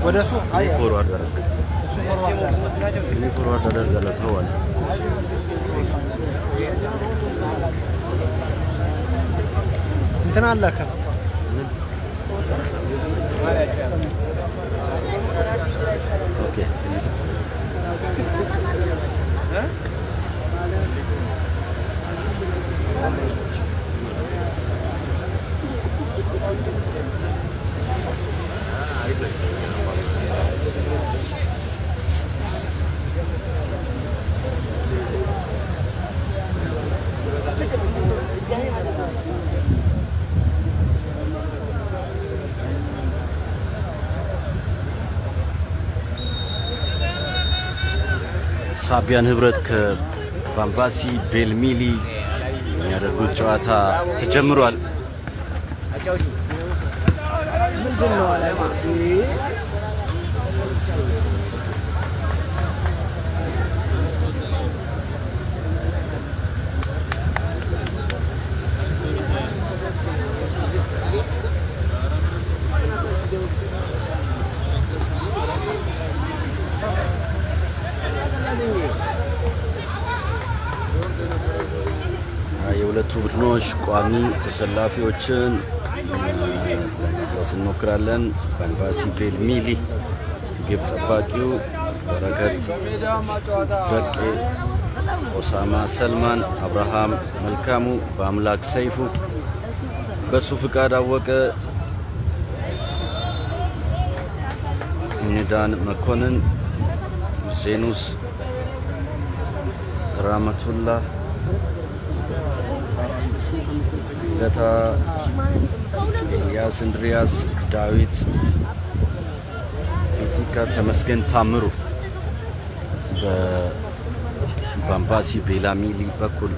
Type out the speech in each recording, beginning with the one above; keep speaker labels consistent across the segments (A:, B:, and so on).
A: ወደሱ አይ
B: ፎርዋርድ አደረገ
A: እሱ ፎርዋርድ
B: አደረገ ተዋል
A: እንትና አላከ
B: ኦኬ ሳቢያን ህብረት ከባምባሲ ቤልሚሊ የሚያደርጉት ጨዋታ ተጀምሯል።
A: ምንድነው አላማ
B: የሁለቱ ቡድኖች ቋሚ ተሰላፊዎችን እንሞክራለን። ባምባሲ ቤልሚሊ ግብ ጠባቂው በረከት በቄ፣ ኦሳማ ሰልማን፣ አብርሃም መልካሙ፣ በአምላክ ሰይፉ፣ በሱ ፍቃድ አወቀ፣ ኒዳን መኮንን፣ ዜኑስ ራመቱላህ፣ ለታ ኤልያስ እንድሪያስ፣ ዳዊት ኢቲካ፣ ተመስገን ታምሩ በባምባሲ ቤልሚሊ በኩል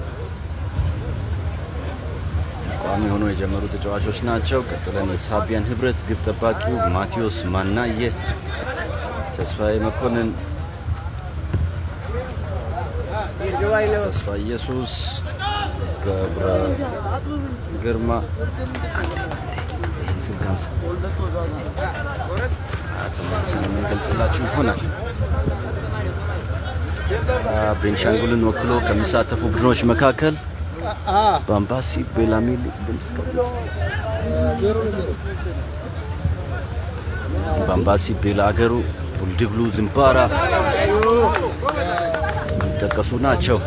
B: ቋሚ ሆኖ የጀመሩ ተጫዋቾች ናቸው። ቀጥለን የሳቢያን ህብረት ግብ ጠባቂው ማቴዎስ ማናየ፣ ተስፋዬ መኮንን፣ ተስፋ ኢየሱስ፣ ገብረ ግርማ ይህን ስልካንስ ተመልሰን የምንገልጽላችሁ ይሆናል። ቤንሻንጉልን ወክሎ ከሚሳተፉ ቡድኖች መካከል ባምባሲ ቤልሚሊ ባምባሲ ቤላገሩ፣ ቡልድግሉ ዝምባራ የሚጠቀሱ ናቸው።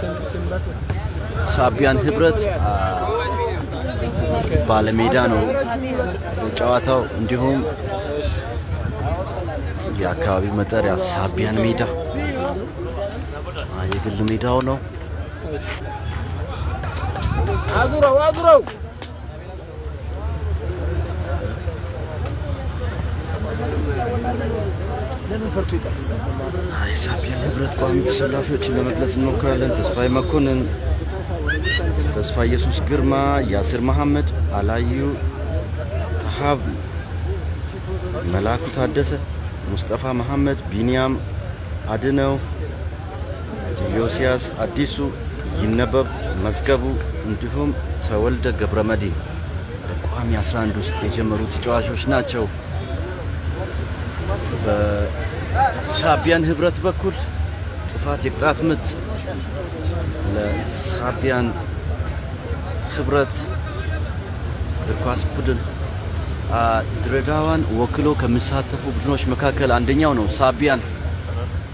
B: ሳቢያን ህብረት ባለሜዳ ነው ጨዋታው። እንዲሁም የአካባቢው መጠሪያ ሳቢያን ሜዳ የግል ሜዳው ነው።
A: አዙረው ለምን ፈርቶ ይጣላል?
B: የሳቢያን ህብረት ቋሚ ተሰላፊዎችን ለመግለጽ እንሞክራለን። ተስፋዬ መኮንን፣ ተስፋ ኢየሱስ ግርማ፣ ያስር መሐመድ፣ አላዩ ተሃብ፣ መላኩ ታደሰ፣ ሙስጠፋ መሐመድ፣ ቢንያም አድነው፣ ዮሲያስ አዲሱ፣ ይነበብ መዝገቡ እንዲሁም ተወልደ ገብረመድህን በቋሚ 11 ውስጥ የጀመሩ ተጫዋቾች ናቸው። በሳቢያን ህብረት በኩል ጥፋት የቅጣት ምት ለሳቢያን ህብረት እግር ኳስ ቡድን ድሬዳዋን ወክሎ ከሚሳተፉ ቡድኖች መካከል አንደኛው ነው። ሳቢያን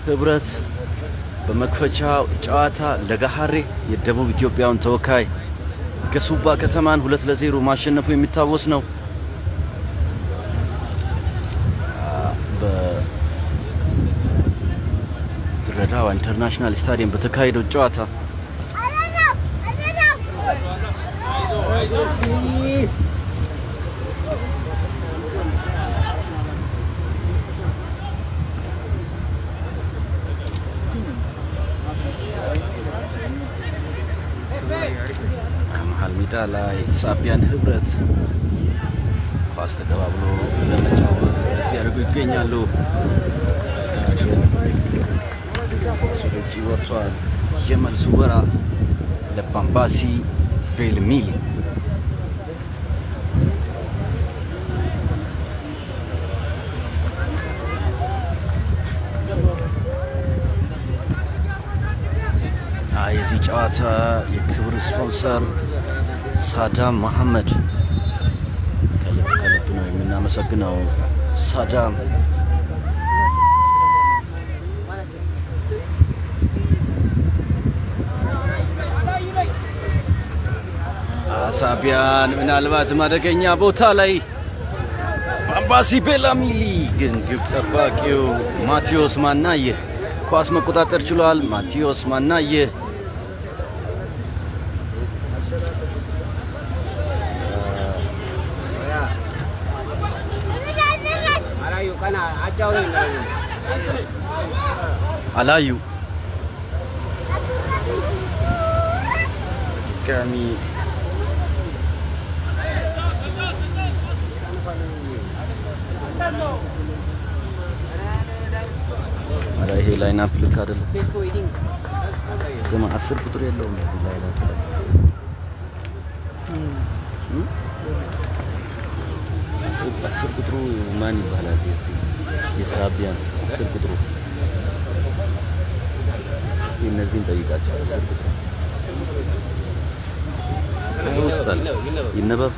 B: ህብረት በመክፈቻ ጨዋታ ለጋሃሬ የደቡብ ኢትዮጵያውን ተወካይ ገሱባ ከተማን 2-0 ማሸነፉ የሚታወስ ነው። በድሬዳዋ ኢንተርናሽናል ስታዲየም በተካሄደው ጨዋታ መሀል ሜዳ ላይ ሳቢያን ህብረት ኳስ ተቀባብሎ ለመጫወት ሲያደርጉ ይገኛሉ። ሱሉጂ ወጥቷል። የመልሱ ወራ ለባምባሲ ቤልሚሊ ጨዋታ የክብር ስፖንሰር ሳዳም መሐመድ ከልብ ነው የምናመሰግነው። ሳዳም ሳቢያን ምናልባት ማደገኛ ቦታ ላይ ባምባሲ ቤላሚሊ ግን ግብ ጠባቂው ማቴዎስ ማናየ ኳስ መቆጣጠር ችሏል። ማቴዎስ ማናየ አላዩ ድጋሚ ይሄ ላይን አፕ ልክ አይደለም። ስማ 10 ቁጥር የለውም እዚህ ላይ ነው። 10 ቁጥሩ ማን ይባላል? የሳቢያን 10 ቁጥሩ እስቲ እነዚህን ጠይቃቸው። 10 ቁጥሩ ውስጣል ይነበብ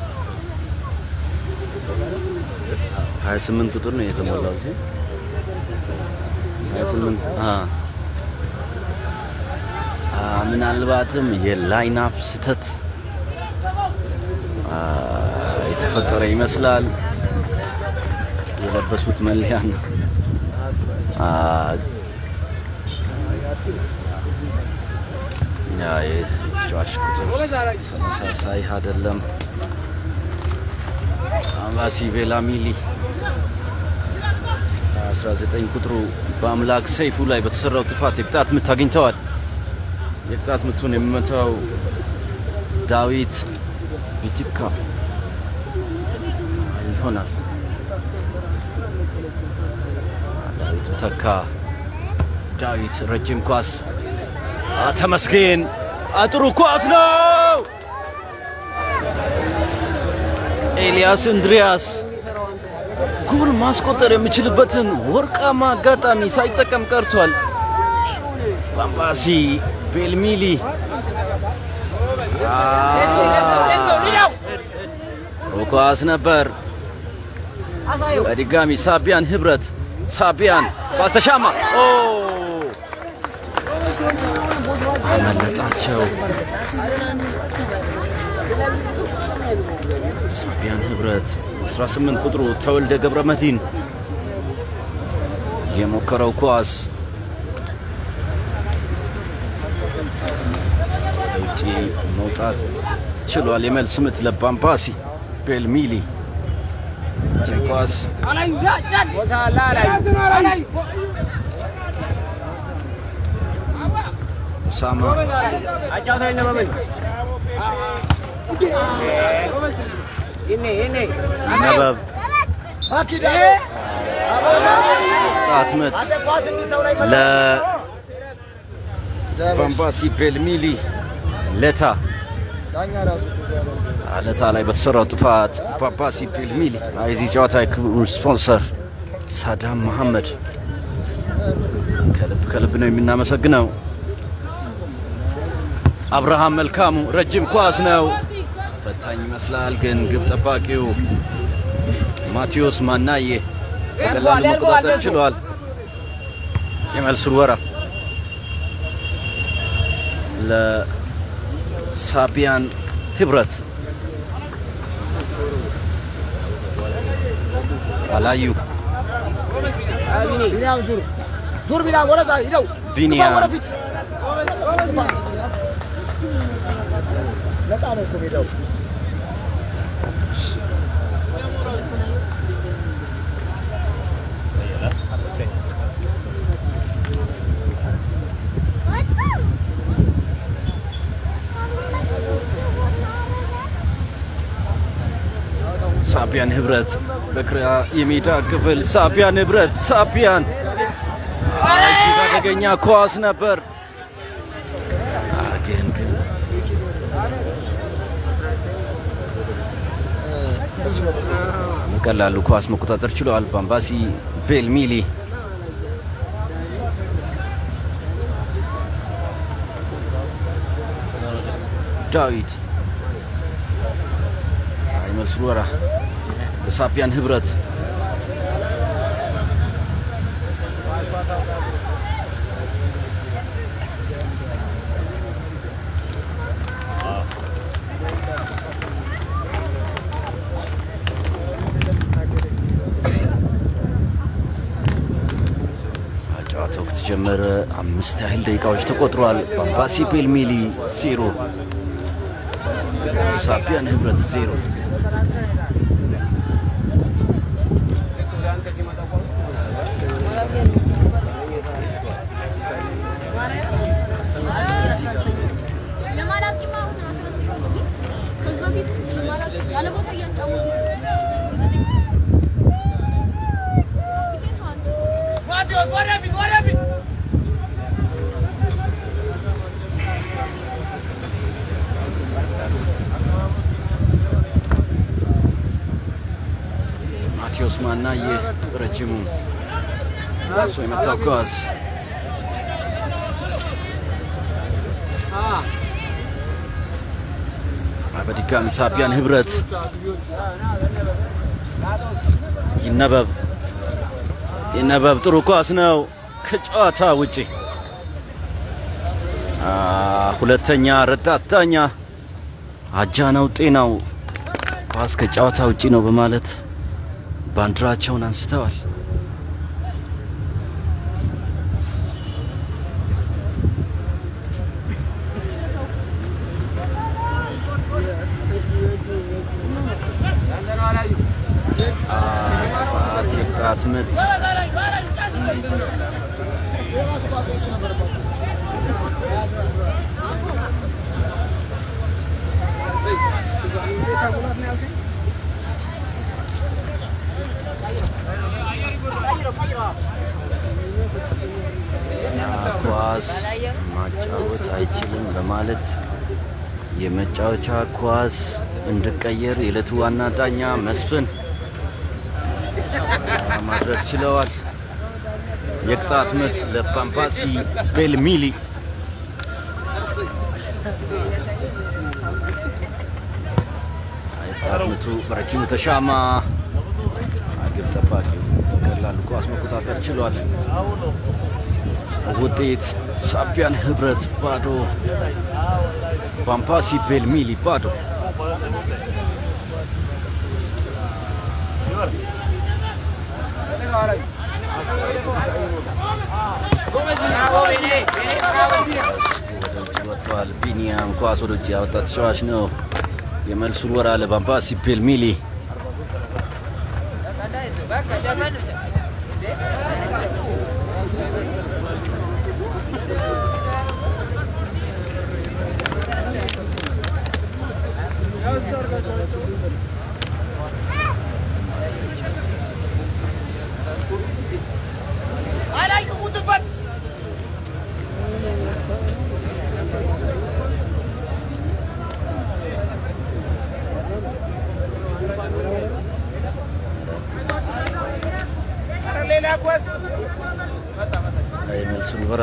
B: 28 ቁጥር ነው የተሞላው እዚህ 28 ምናልባትም የላይናፕ ስህተት የተፈጠረ ይመስላል። የለበሱት መለያ ነው የተጫዋች ቁጥር ተመሳሳይ አይደለም። ባምባሲ ቤላሚሊ 19 ቁጥሩ በአምላክ ሰይፉ ላይ በተሰራው ጥፋት የቅጣት ምት አግኝተዋል። የቅጣት ምቱን የሚመታው ዳዊት ቢቲካ ይሆናል። ዳዊት ተካ። ዳዊት ረጅም ኳስ ተመስገን አጥሩ ኳስ ነው። ኤልያስ እንድሪያስ ጎል ማስቆጠር የሚችልበትን ወርቃማ አጋጣሚ ሳይጠቀም ቀርቷል። ባምባሲ ቤልሚሊ ጥሩ ኳስ ነበር። በድጋሚ ሳቢያን ህብረት ሳቢያን ኳስ ተሻማ አመለጣቸው። ሳቢያን ህብረት 18 ቁጥሩ ተወልደ ገብረ መድህን የሞከረው ኳስ ውጪ መውጣት ችሏል። የመልስ ምት ለባምባሲ ቤልሚሊ ኳስ ሳማ ነበብ ጣት ምት ለባምባሲ ቤልሚሊ ለታ ላይ በተሰራው ጥፋት ባምባሲ ቤልሚሊ የዚህ ጨዋታ የክብር ስፖንሰር ሳዳም መሐመድ ከልብ ነው የምናመሰግነው። አብርሃም መልካሙ ረጅም ኳስ ነው፣ ፈታኝ ይመስላል፣ ግን ግብ ጠባቂው ማቴዎስ ማናየ በቀላሉ መቆጣጠር ችሏል። የመልስ ወራ ለሳቢያን ህብረት አላዩ ቢኒያም ሳቢያን ህብረት በግራ የሜዳ ክፍል ሳቢያን ህብረት ሳቢያን እጅግ አደገኛ ኳስ ነበር። ግን በቀላሉ ኳስ መቆጣጠር ችሏል ባምባሲ ቤልሚሊ። ዳዊት መልሱ ወራ ለሳቢያን ህብረት ጨዋታው ከተጀመረ 5 ያህል ደቂቃዎች ተቆጥሯል። ባምባሲ ፔልሚሊ 0 ሳቢያን ህብረት 0 ማቴዎስ ማናየ ረጅሙ እሱ የመታው ኳስ በድጋሚ ሳቢያን ህብረት ይነበብ ጥሩ ኳስ ነው ከጨዋታ ውጪ። ሁለተኛ ረዳት ዳኛ አጃነው ጤናው ኳስ ከጨዋታ ውጪ ነው በማለት ባንዲራቸውን አንስተዋል። ጥፋት የቅጣት ምት ኳስ ማጫወት አይችልም በማለት የመጫወቻ ኳስ እንዲቀየር የዕለቱ ዋና ዳኛ መስፍን ማድረግ ችለዋል። የቅጣት ምት ለባምባሲ ፔልሚሊ የቅጣት ምቱ በረጅሙ ተሻማ። ግብ ጠባቂው በቀላሉ ኳስ መቆጣጠር ችሏል። ውጤት ሳቢያን ህብረት ባዶ፣ ባምባሲ ፔልሚሊ ባዶ። ወጥቷል። ቢኒያም ኳስ ወደ ውጭ ያወጣ ተጫዋች ነው። የመልሱን ወራ ለባምባሲ ፔልሚሊ መልሱን ወራ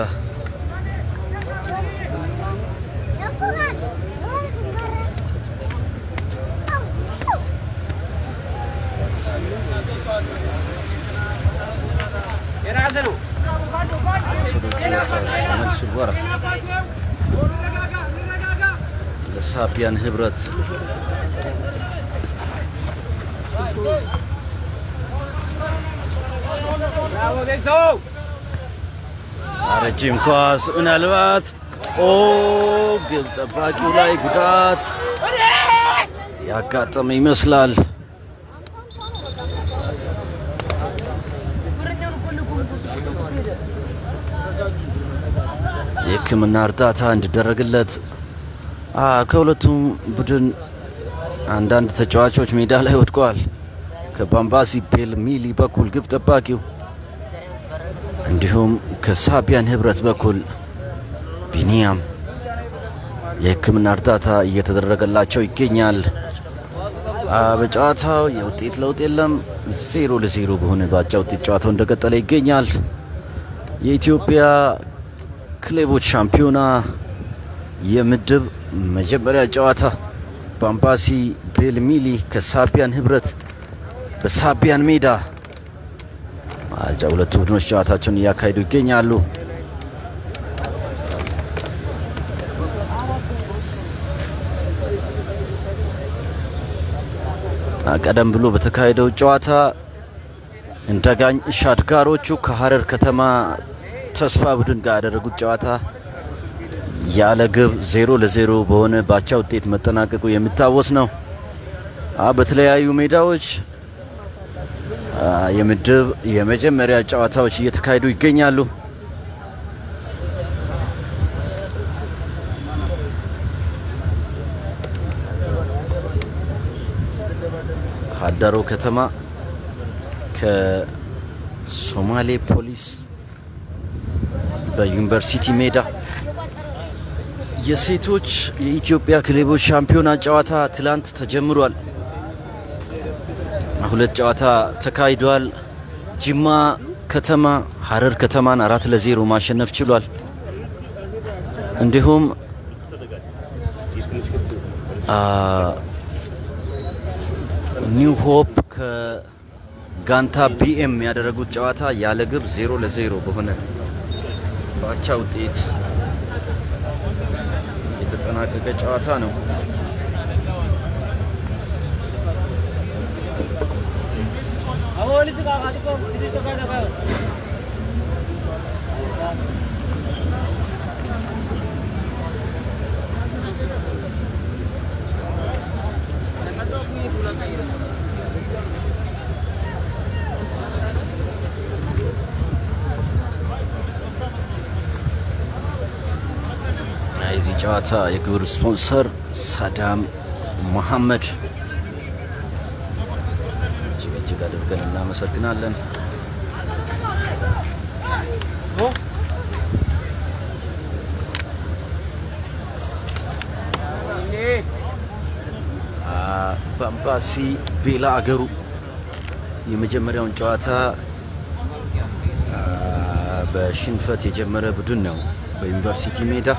B: መልሱን ወራ ለሳቢያን ህብረት ረጅም ኳስ ምናልባት ግብ ጠባቂው ላይ ጉዳት ያጋጠመ ይመስላል። የሕክምና እርዳታ እንዲደረግለት ከሁለቱም ቡድን አንዳንድ ተጫዋቾች ሜዳ ላይ ወድቀዋል። ከባምባሲ ፔልሚሊ በኩል ግብ ጠባቂው እንዲሁም ከሳቢያን ህብረት በኩል ቢኒያም የሕክምና እርዳታ እየተደረገላቸው ይገኛል። በጨዋታው የውጤት ለውጥ የለም። 0-0 በሆነ ባቻ ውጤት ጨዋታው እንደቀጠለ ይገኛል። የኢትዮጵያ ክለቦች ሻምፒዮና የምድብ መጀመሪያ ጨዋታ ባምባሲ ቤልሚሊ ከሳቢያን ህብረት በሳቢያን ሜዳ ሁለቱ ቡድኖች ጨዋታቸውን እያካሄዱ ይገኛሉ። ቀደም ብሎ በተካሄደው ጨዋታ እንደጋኝ ሻድጋሮቹ ከሐረር ከተማ ተስፋ ቡድን ጋር ያደረጉት ጨዋታ ያለ ግብ 0-0 በሆነ ባቻ ውጤት መጠናቀቁ የሚታወስ ነው። በተለያዩ ሜዳዎች የምድብ የመጀመሪያ ጨዋታዎች እየተካሄዱ ይገኛሉ። ሀዳሮ ከተማ ከሶማሌ ፖሊስ በዩኒቨርሲቲ ሜዳ የሴቶች የኢትዮጵያ ክለቦች ሻምፒዮና ጨዋታ ትላንት ተጀምሯል። ሁለት ጨዋታ ተካሂዷል። ጅማ ከተማ ሐረር ከተማን 4-0 ማሸነፍ ችሏል። እንዲሁም ኒው ሆፕ ከጋንታ ቢኤም ያደረጉት ጨዋታ ያለ ግብ 0-0 በሆነ ባቻ ውጤት የተጠናቀቀ ጨዋታ ነው። የዚህ ጨዋታ የክብር ስፖንሰር ሳዳም መሐመድ እጅግ አድርገን እናመሰግናለን። ባምባሲ ቤላ አገሩ የመጀመሪያውን ጨዋታ በሽንፈት የጀመረ ቡድን ነው። በዩኒቨርሲቲ ሜዳ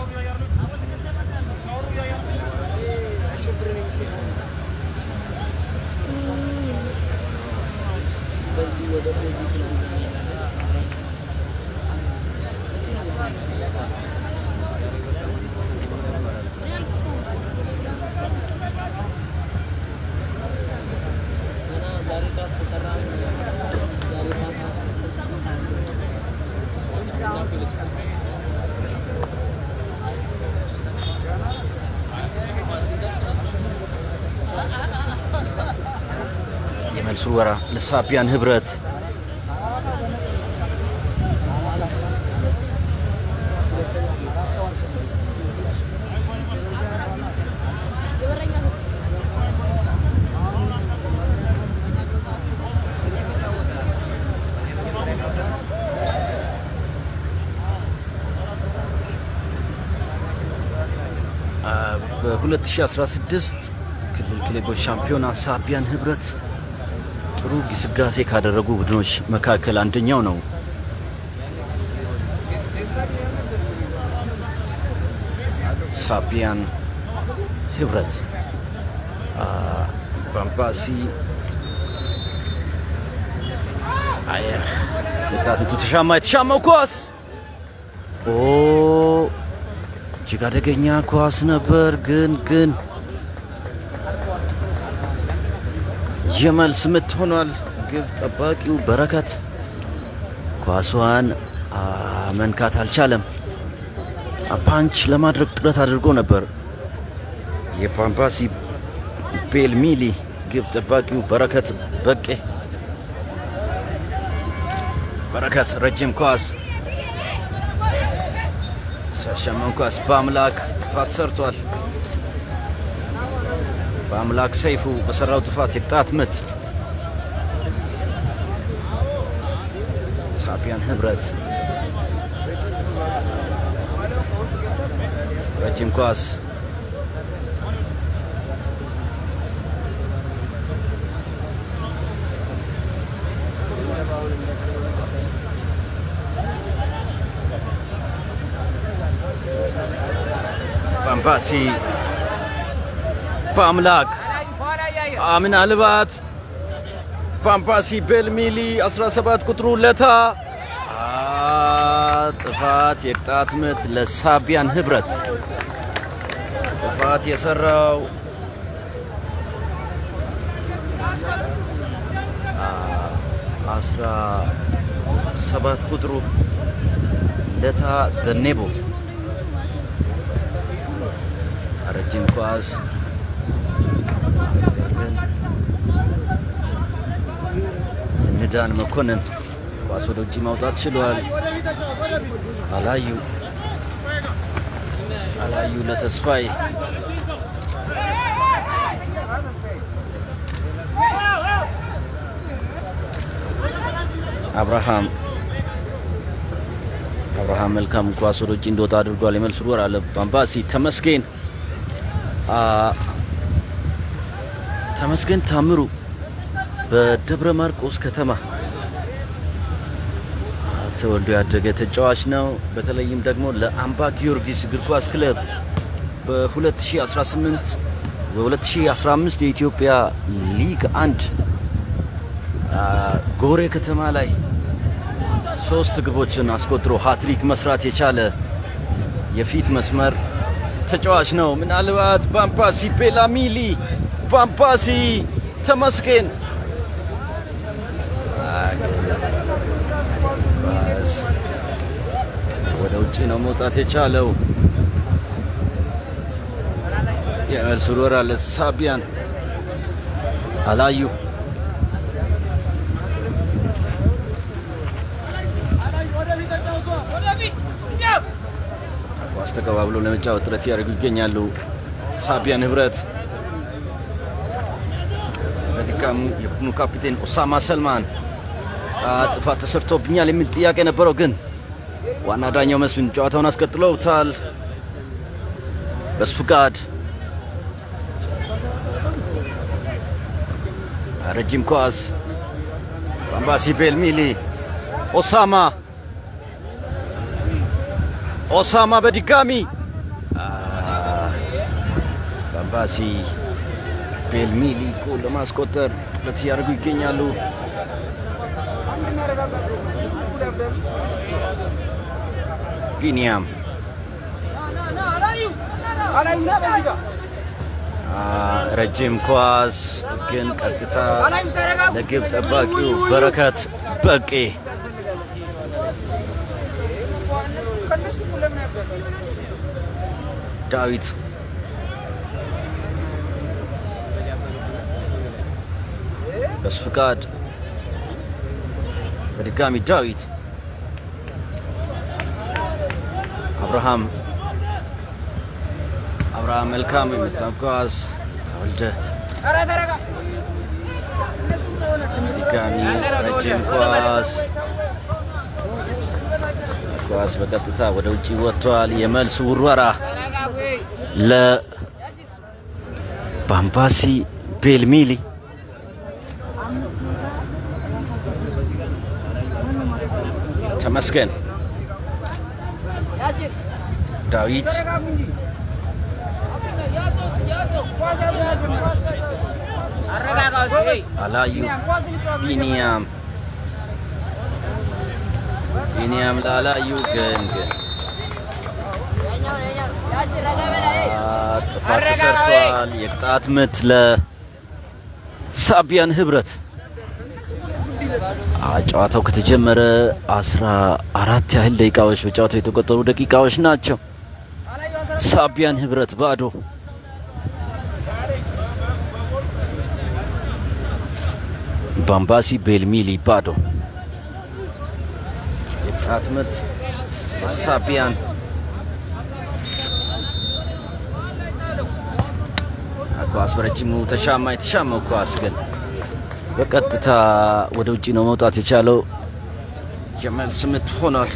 B: የመልሱ ወራ ለሳቢያን ህብረት በ2016 ክልል ክለቦች ሻምፒዮና ሳቢያን ህብረት ጥሩ ግስጋሴ ካደረጉ ቡድኖች መካከል አንደኛው ነው። ሳቢያን ህብረት ባምባሲ ለካቱ ተሻማው ኳስ እጅግ አደገኛ ኳስ ነበር። ግን የመልስ ምት ሆኗል። ግብ ጠባቂው በረከት ኳሷን መንካት አልቻለም። ፓንች ለማድረግ ጥረት አድርጎ ነበር። የባምባሲ ቤልሚሊ ግብ ጠባቂው በረከት በቄ በረከት ረጅም ኳስ ሲያሻማው ኳስ በአምላክ ጥፋት ሰርቷል። በአምላክ ሰይፉ በሰራው ጥፋት የቅጣት ምት ሳቢያን ህብረት ረጅም ኳስ ባምባሲ በአምላክ ምናልባት ባምባሲ ቤልሚሊ 17 ቁጥሩ ለታ ጥፋት የቅጣት ምት ለሳቢያን ህብረት ጥፋት የሰራው 17 ቁጥሩ ለታ ደኔቦ ረጅም ኳስ ንዳን መኮንን ኳስ ወደ ውጭ ማውጣት ችሏል። አላዩ ለተስፋዬ አብርሃም መልካም ኳስ ወደ ውጭ እንዲወጣ አድርጓል። የመልስ ወር አለ ባምባሲ ተመስገን ታምሩ በደብረ ማርቆስ ከተማ ተወልዶ ያደገ ተጫዋች ነው። በተለይም ደግሞ ለአምባ ጊዮርጊስ እግር ኳስ ክለብ በ2018 በ2015 የኢትዮጵያ ሊግ 1 ጎሬ ከተማ ላይ 3 ግቦችን አስቆጥሮ ሃትሪክ መስራት የቻለ የፊት መስመር ተጫዋች ነው። ምናልባት ባምባሲ ቤላሚሊ ባምባሲ ተመስገን ወደ ውጭ ነው መውጣት የቻለው። የመልስ ወር አለ ሳቢያን አላዩ ኳስ ተቀባብሎ ለመጫወት ጥረት ያደርጉ ይገኛሉ። ሳቢያን ህብረት በድጋሙ የቡድኑ ካፒቴን ኦሳማ ሰልማን ጥፋት ተሰርቶብኛል የሚል ጥያቄ ነበረው፣ ግን ዋና ዳኛው መስፍን ጨዋታውን አስቀጥለውታል። በስፍቃድ ረጅም ኳስ ባምባሲ ቤልሚሊ ኦሳማ በድጋሚ ባምባሲ ቤልሚሊ ጎል ለማስቆጠር ጥረት እያደረጉ ይገኛሉ። ቢኒያም ረጅም ኳስ ግን ቀጥታ ለግብ ጠባቂው በረከት በቄ ዳዊት በስፍቃድ በድጋሚ ዳዊት አብርሃም መልካም የምታጓዝ ተወልደ በድጋሚ ረጅም ኳስ በቀጥታ ወደ ውጭ ወጥቷል። የመልስ ውርወራ ለባምባሲ ቤልሚሊ ተመስገን ዳዊት አላዩ ቢኒያም ላላዩ ግን ጥፋት ተሰርቷል። የቅጣት ምት ለሳቢያን ህብረት። ጨዋታው ከተጀመረ 14 ያህል ደቂቃዎች በጨዋታው የተቆጠሩ ደቂቃዎች ናቸው። ሳቢያን ህብረት ባዶ። ባምባሲ ቤልሚሊ ባዶ። የቅጣት ምት ለሳቢያን ኳስ በረጅሙ የተሻማው ኳስ ግን በቀጥታ ወደ ውጭ ነው መውጣት የቻለው። የመልስ ምት ሆኗል።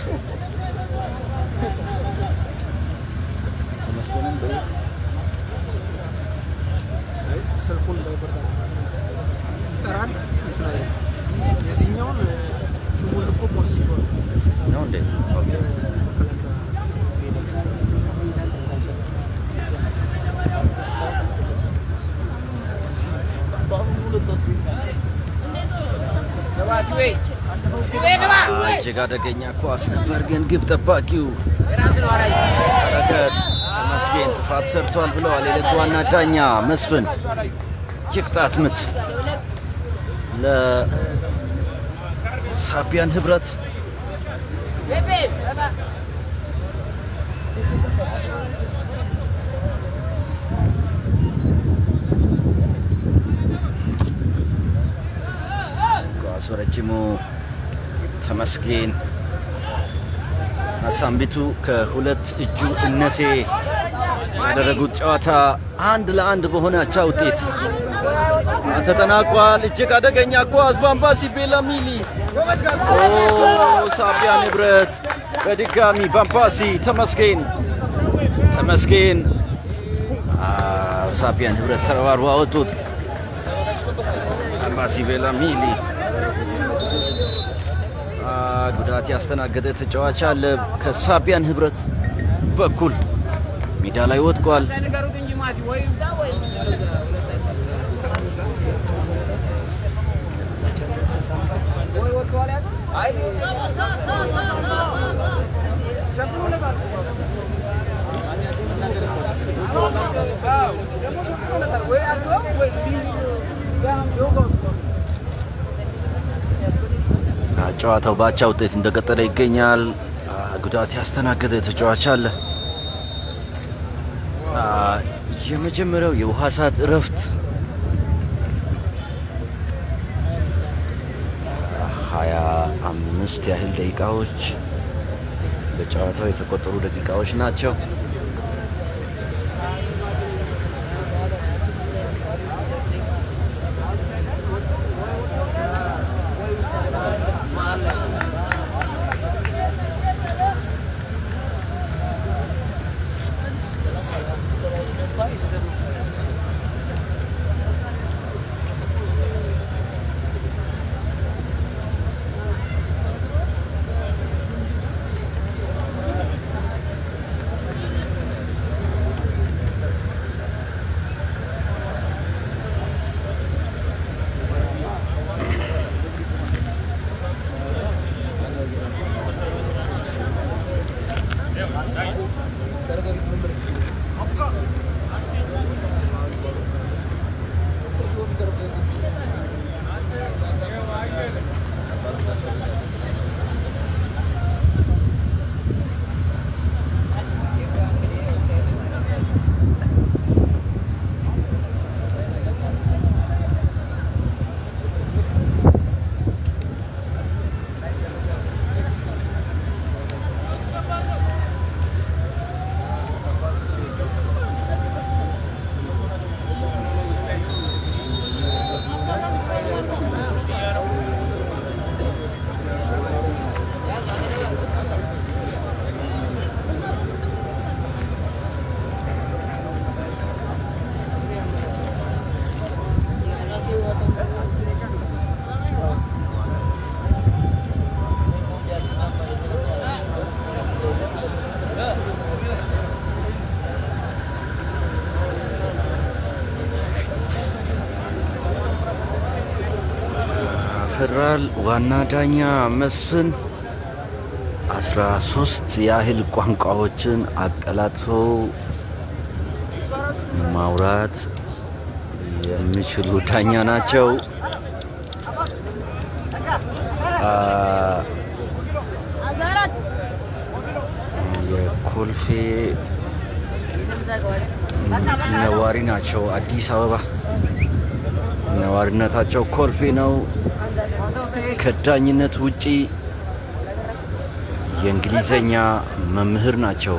B: እጅግ አደገኛ ኳስ ነበር፣ ግን ግብ ጠባቂው በረከት ተመስገን ጥፋት ሰርቷል ብለዋል የዕለቱ ዋና ዳኛ መስፍን። የቅጣት ምት ለሳቢያን ህብረት። ኳስ በረጅሙ ተመስገን አሳምቢቱ ከሁለት እጁ እነሴ ያደረጉት ጨዋታ 1-1 በሆነ አቻ ውጤት ተጠናቋል። እጅግ አደገኛ ኳስ ባምባሲ ቤላሚሊ ሳቢያን ህብረት በድጋሚ ባምባሲ ተመስገን ሳቢያን ህብረት ተረባርበው አወጡት። ባምባሲ ቤላሚሊ ጉዳት ያስተናገደ ተጫዋች አለ ከሳቢያን ህብረት በኩል ሜዳ ላይ ወድቋል። ጨዋታው ባቻ ውጤት እንደቀጠለ ይገኛል። ጉዳት ያስተናገደ ተጫዋች አለ። የመጀመሪያው የውሃ ሰዓት እረፍት 25 ያህል ደቂቃዎች በጨዋታው የተቆጠሩ ደቂቃዎች ናቸው። ፌደራል ዋና ዳኛ መስፍን 13 ያህል ቋንቋዎችን አቀላጥፈው ማውራት የሚችሉ ዳኛ ናቸው። የኮልፌ ነዋሪ ናቸው። አዲስ አበባ ነዋሪነታቸው ኮልፌ ነው። ከዳኝነት ውጪ የእንግሊዘኛ መምህር ናቸው።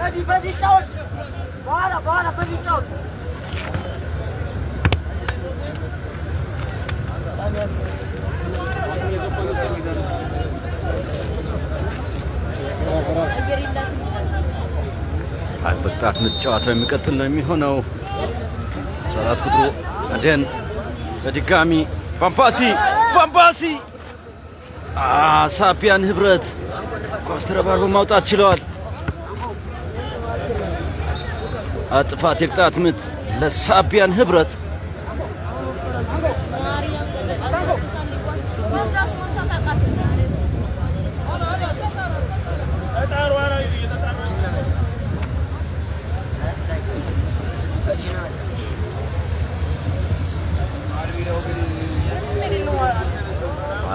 B: በቅጣት ምት ጨዋታው የሚቀጥል ነው የሚሆነው። 14 ቁጥሩ አደን በድጋሚ ባምባሲ ሳቢያን ህብረት ኳስ ተረባርበው ማውጣት ችለዋል። ጥፋት የቅጣት ምት ለሳቢያን ህብረት።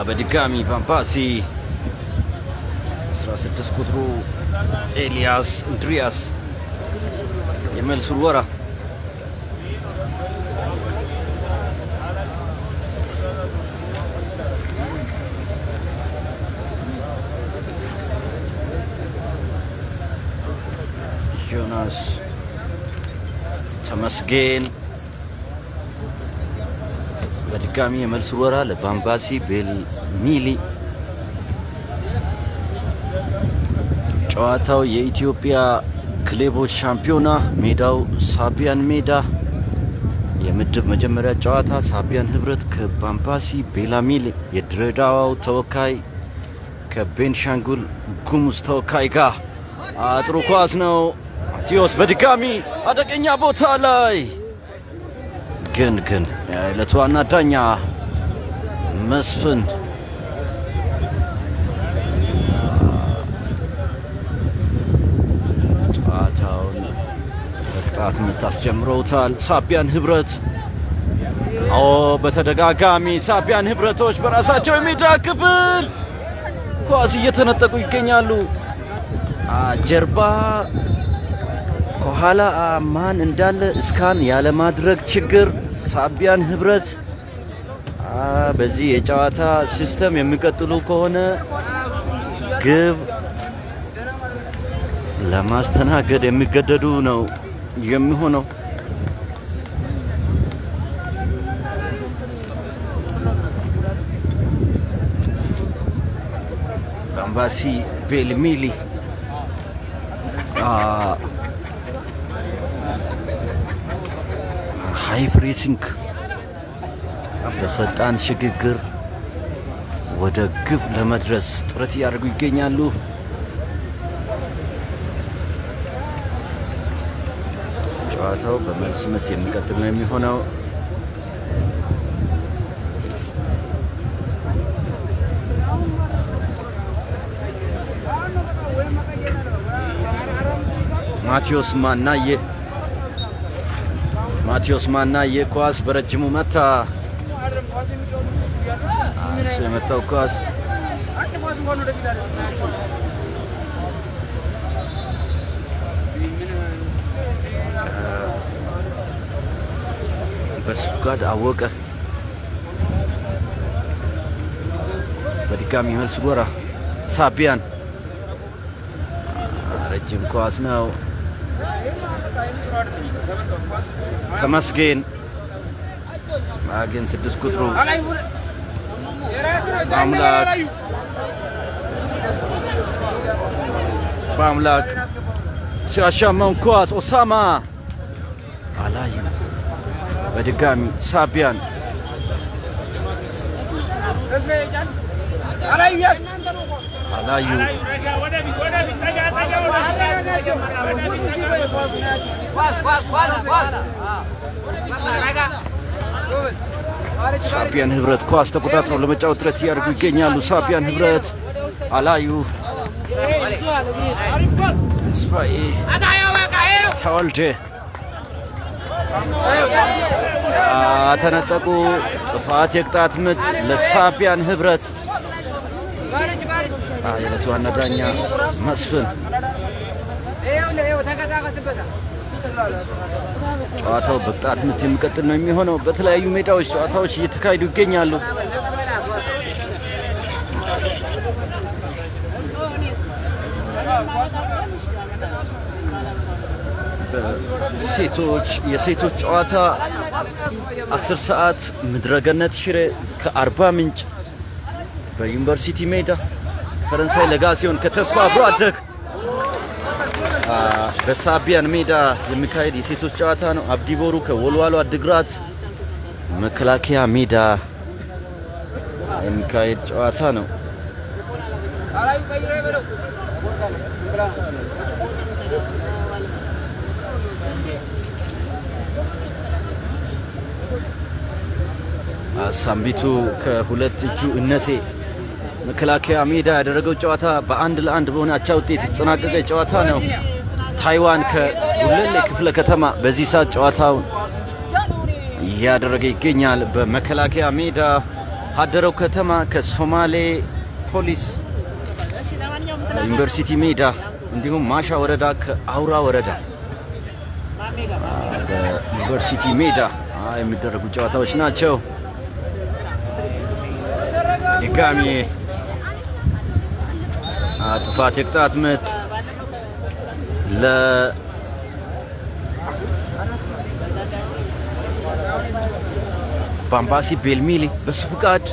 B: በድጋሚ ባምባሲ 16 ቁጥሩ ኤልያስ እንድሪያስ የመልስ ውርወራ ዮናስ ተመስገን በድጋሚ የመልስ ውርወራ ለባምባሲ ቤልሚሊ። ጨዋታው የኢትዮጵያ ክለቦች ሻምፒዮና ሜዳው ሳቢያን ሜዳ የምድብ መጀመሪያ ጨዋታ ሳቢያን ህብረት ከባምባሲ ቤላሚሊ የድሬዳዋው ተወካይ ከቤንሻንጉል ጉሙዝ ተወካይ ጋር ጥሩ ኳስ ነው። ማቴዎስ በድጋሚ አደገኛ ቦታ ላይ ግን የዕለቱ ዋና ዳኛ መስፍን ጨዋታውን በቅጣት ምት አስጀምረውታል። ሳቢያን ህብረት በተደጋጋሚ ሳቢያን ህብረቶች በራሳቸው የሜዳ ክፍል ኳስ እየተነጠቁ ይገኛሉ። ጀርባ ከኋላ ማን እንዳለ እስካን ያለማድረግ ችግር ሳቢያን ህብረት በዚህ የጨዋታ ሲስተም የሚቀጥሉ ከሆነ ግብ ለማስተናገድ የሚገደዱ ነው የሚሆነው። ባምባሲ ቤልሚሊ ሃይ ፍሬሲንግ በፈጣን ሽግግር ወደ ግብ ለመድረስ ጥረት እያደረጉ ይገኛሉ። ጨዋታው በመልስ ምት የሚቀጥል ነው የሚሆነው። ማቴዎስ ማናየ ኳስ በረጅሙ መታ። የመታው ኳስ በስጋድ አወቀ። በድጋሚ መልስ ጎራ ሳቢያን ረጅም ኳስ ነው። ተመስገን ማግን 6 ቁጥሩ በአምላክ ሲያሻማው ኳስ ኦሳማ አላዩ። በድጋሚ ሳቢያን አላዩ። ሳቢያን ህብረት ኳስ ተቆጣጥረው ለመጫወት ጥረት እያደረጉ ይገኛሉ። ሳቢያን ህብረት አላዩ። ተስፋዬ ተወልደ ተነጠቁ። ጥፋት የቅጣት ምት ለሳቢያን ህብረት። የዕለቱ ዋና ዳኛ መስፍን። ጨዋታው በቅጣት ምት የሚቀጥል ነው የሚሆነው። በተለያዩ ሜዳዎች ጨዋታዎች እየተካሄዱ ይገኛሉ። የሴቶች ጨዋታ 10 ሰዓት ምድረገነት ሽሬ ከአርባ ምንጭ በዩኒቨርሲቲ ሜዳ ፈረንሳይ ለጋሲዮን ከተስፋ አብሮ አደግ በሳቢያን ሜዳ የሚካሄድ የሴቶች ጨዋታ ነው። አብዲቦሩ ከወልዋሎ አድግራት መከላከያ ሜዳ የሚካሄድ ጨዋታ ነው። ሳምቢቱ ከሁለት እጁ እነሴ መከላከያ ሜዳ ያደረገው ጨዋታ በ1-1 በሆነ አቻ ውጤት የተጠናቀቀ ጨዋታ ነው። ታይዋን ከጉለሌ ክፍለ ከተማ በዚህ ሰዓት ጨዋታውን እያደረገ ይገኛል። በመከላከያ ሜዳ ሀደረው ከተማ ከሶማሌ ፖሊስ ዩኒቨርሲቲ ሜዳ እንዲሁም ማሻ ወረዳ ከአውራ ወረዳ በዩኒቨርሲቲ ሜዳ የሚደረጉ ጨዋታዎች ናቸው። ድጋሚ ጥፋት የቅጣት ምት ለባምባሲ ቤልሚሊ በሱ ፍቃድ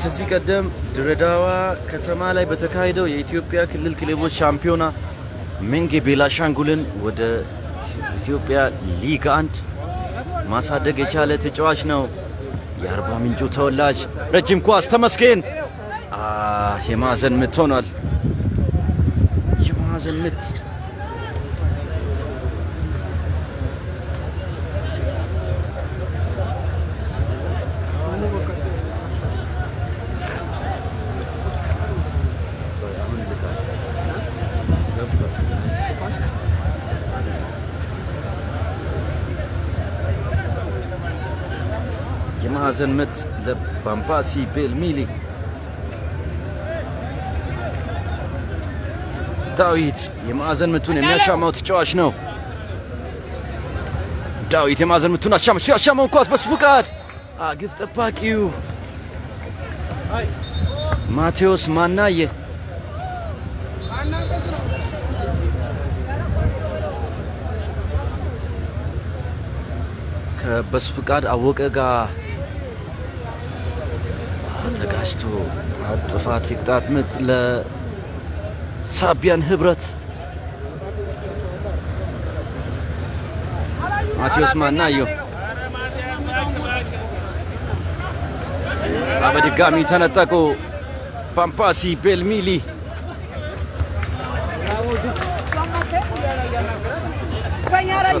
B: ከዚህ ቀደም ድሬዳዋ ከተማ ላይ በተካሄደው የኢትዮጵያ ክልል ክለቦች ሻምፒዮና ሜንጌ ቤላሻንጉልን ወደ ኢትዮጵያ ሊግ 1 ማሳደግ የቻለ ተጫዋች ነው። የአርባ ምንጩ ተወላጅ ረጅም ኳስ ተመስገን የማዕዘን ምት ሆኗል። የማዕዘን ምት የማዕዘን ምት ለባምባሲ ቤልሚሊ። ዳዊት የማዕዘን ምቱን የሚያሻማው ተጫዋች ነው። ዳዊት የማዕዘን ምቱን ያሻማው ኳስ በሱ ፍቃድ ግብ ጠባቂው ማቴዎስ ማናየ ከበሱ ፍቃድ አወቀ ጋር ተጋጭቶ ጥፋት የቅጣት ምት ለሳቢያን ህብረት። ማቴዎስ ማናየው በድጋሚ ተነጠቁ። ባምባሲ ቤልሚሊ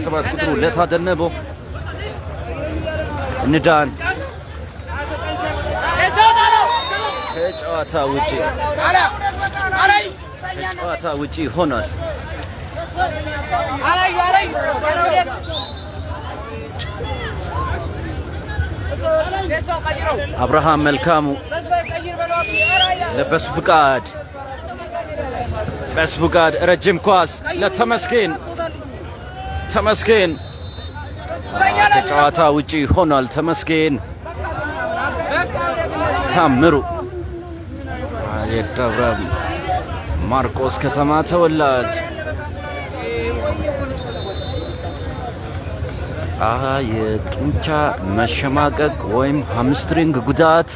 B: ሰባት ቁጥሩ ለታደነቦ ንዳን ከጨዋታ ውጪ ሆኗል። አብርሃም መልካሙ ለበሱ ፍቃድ ረጅም ኳስ ለተመስገን ከጨዋታ ውጪ ሆኗል። ተመስገን ታምሩ የደብረ ማርቆስ ከተማ ተወላጅ የጡንቻ መሸማቀቅ ወይም ሃምስትሪንግ ጉዳት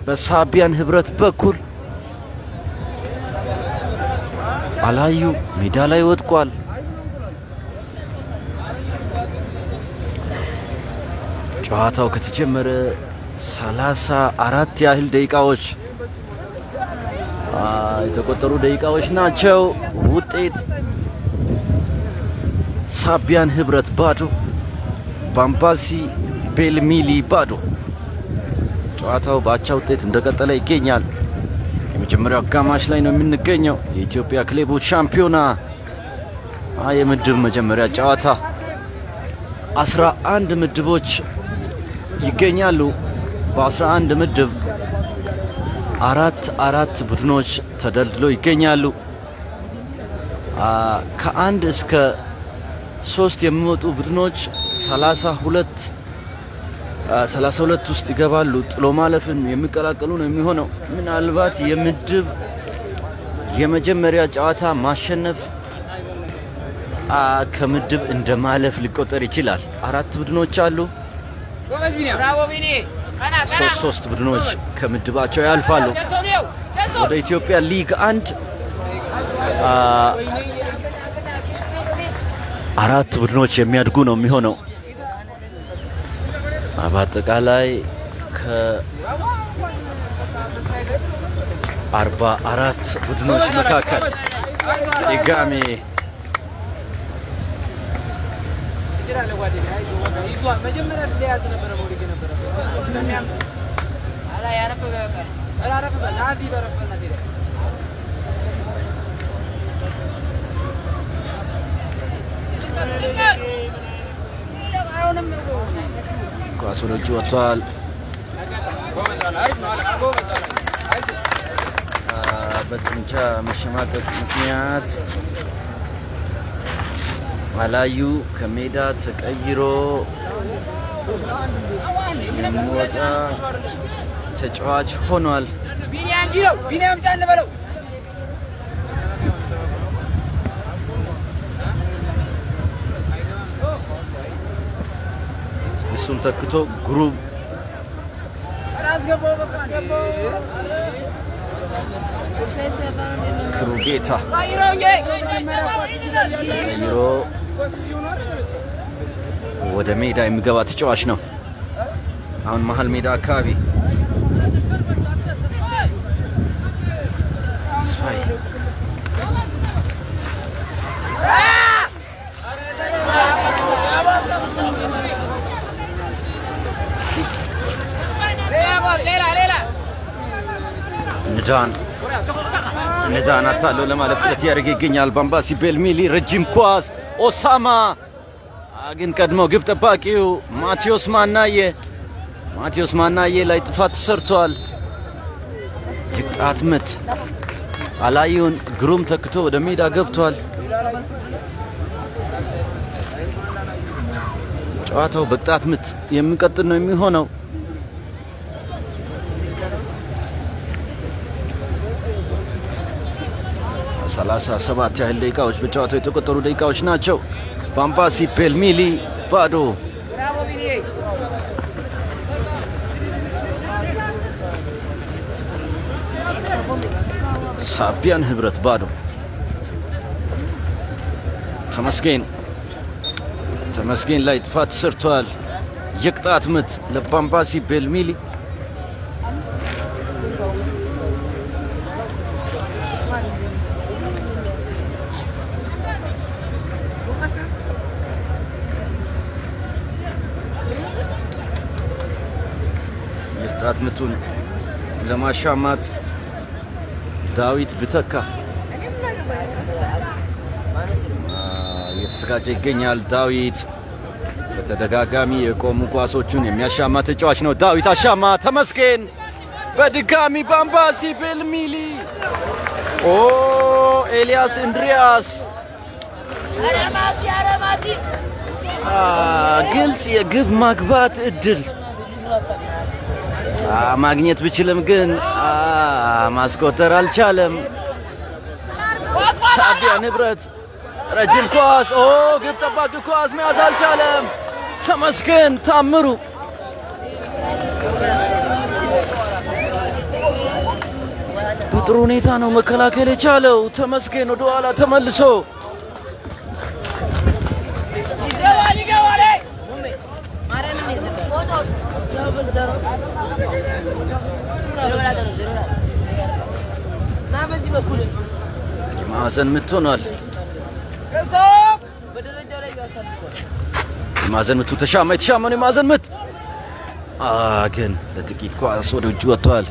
B: በሳቢያን ህብረት በኩል አላዩ ሜዳ ላይ ወድቋል። ጨዋታው ከተጀመረ 34 ያህል ደቂቃዎች የተቆጠሩ ደቂቃዎች ናቸው። ውጤት ሳቢያን ህብረት ባዶ፣ ባምባሲ ቤልሚሊ ባዶ። ጨዋታው በአቻ ውጤት እንደቀጠለ ይገኛል። የመጀመሪያው አጋማሽ ላይ ነው የምንገኘው። የኢትዮጵያ ክለቦች ሻምፒዮና የምድብ መጀመሪያ ጨዋታ 11 ምድቦች ይገኛሉ። በ11 ምድብ አራት ቡድኖች ተደልድለው ይገኛሉ። ከአንድ እስከ 3 የሚወጡ ቡድኖች 32 ውስጥ ይገባሉ። ጥሎ ማለፍን የሚቀላቀሉ ነው የሚሆነው። ምናልባት የምድብ የመጀመሪያ ጨዋታ ማሸነፍ ከምድብ እንደ ማለፍ ሊቆጠር ይችላል። 4 ቡድኖች አሉ። 3 ቡድኖች ከምድባቸው ያልፋሉ። ወደ ኢትዮጵያ ሊግ 1 4 ቡድኖች የሚያድጉ ነው የሚሆነው። በአጠቃላይ ከ44 ቡድኖች መካከል ድጋሜ ኳስ ወደ ውጭ ወጥቷል። በጡንቻ መሸማቀቅ ምክንያት አላዩ ከሜዳ ተቀይሮ የሚወጣ ተጫዋች ሆኗል።
C: ቢኒያም ጫን በለው።
B: እሱን ተክቶ ግሩም ክሩጌታ ተቀይሮ ወደ ሜዳ የሚገባ ተጫዋች ነው። አሁን መሀል ሜዳ አካባቢ ስፋይ ንዳን አታለው ለማለፍ ጥረት ያደርግ ይገኛል። ባምባሲ ቤልሚሊ ረጅም ኳስ ኦሳማ ግን ቀድሞ ግብ ጠባቂው ማቴዎስ ማናዬ ላይ ጥፋት ተሰርቷል። የቅጣት ምት አላዩን ግሩም ተክቶ ወደ ሜዳ ገብቷል። ጨዋታው በቅጣት ምት የሚቀጥል ነው የሚሆነው። 37 ያህል ደቂቃዎች በጨዋታው የተቆጠሩ ደቂቃዎች ናቸው። ባምባሲ ቤልሚሊ ባዶ። ሳቢያን ህብረት ባዶ። ተመስገን ላይ ጥፋት ሰርቷል። የቅጣት ምት ለባምባሲ ቤልሚሊ። የቅጣት ምቱን ለማሻማት ዳዊት ብተካ እየተዘጋጀ ይገኛል። ዳዊት በተደጋጋሚ የቆሙ ኳሶቹን የሚያሻማ ተጫዋች ነው። ዳዊት አሻማ። ተመስገን በድጋሚ ባምባሲ ቤልሚሊ። ኤልያስ እንድሪያስ ግልጽ የግብ ማግባት እድል ማግኘት ብችልም ግን ማስቆጠር አልቻለም። ሳቢያን ህብረት ረጅም ኳስ ግብ ጠባቂ ኳስ መያዝ አልቻለም። ተመስገን ታምሩ በጥሩ ሁኔታ ነው መከላከል የቻለው። ተመስገን ወደ ኋላ ተመልሶ የማዕዘን ምት ሆኗል። የማዕዘን ምቱ የተሻማውን የማዕዘን ምት ግን ለጥቂት ኳስ ወደ ውጭ ወጥቷል።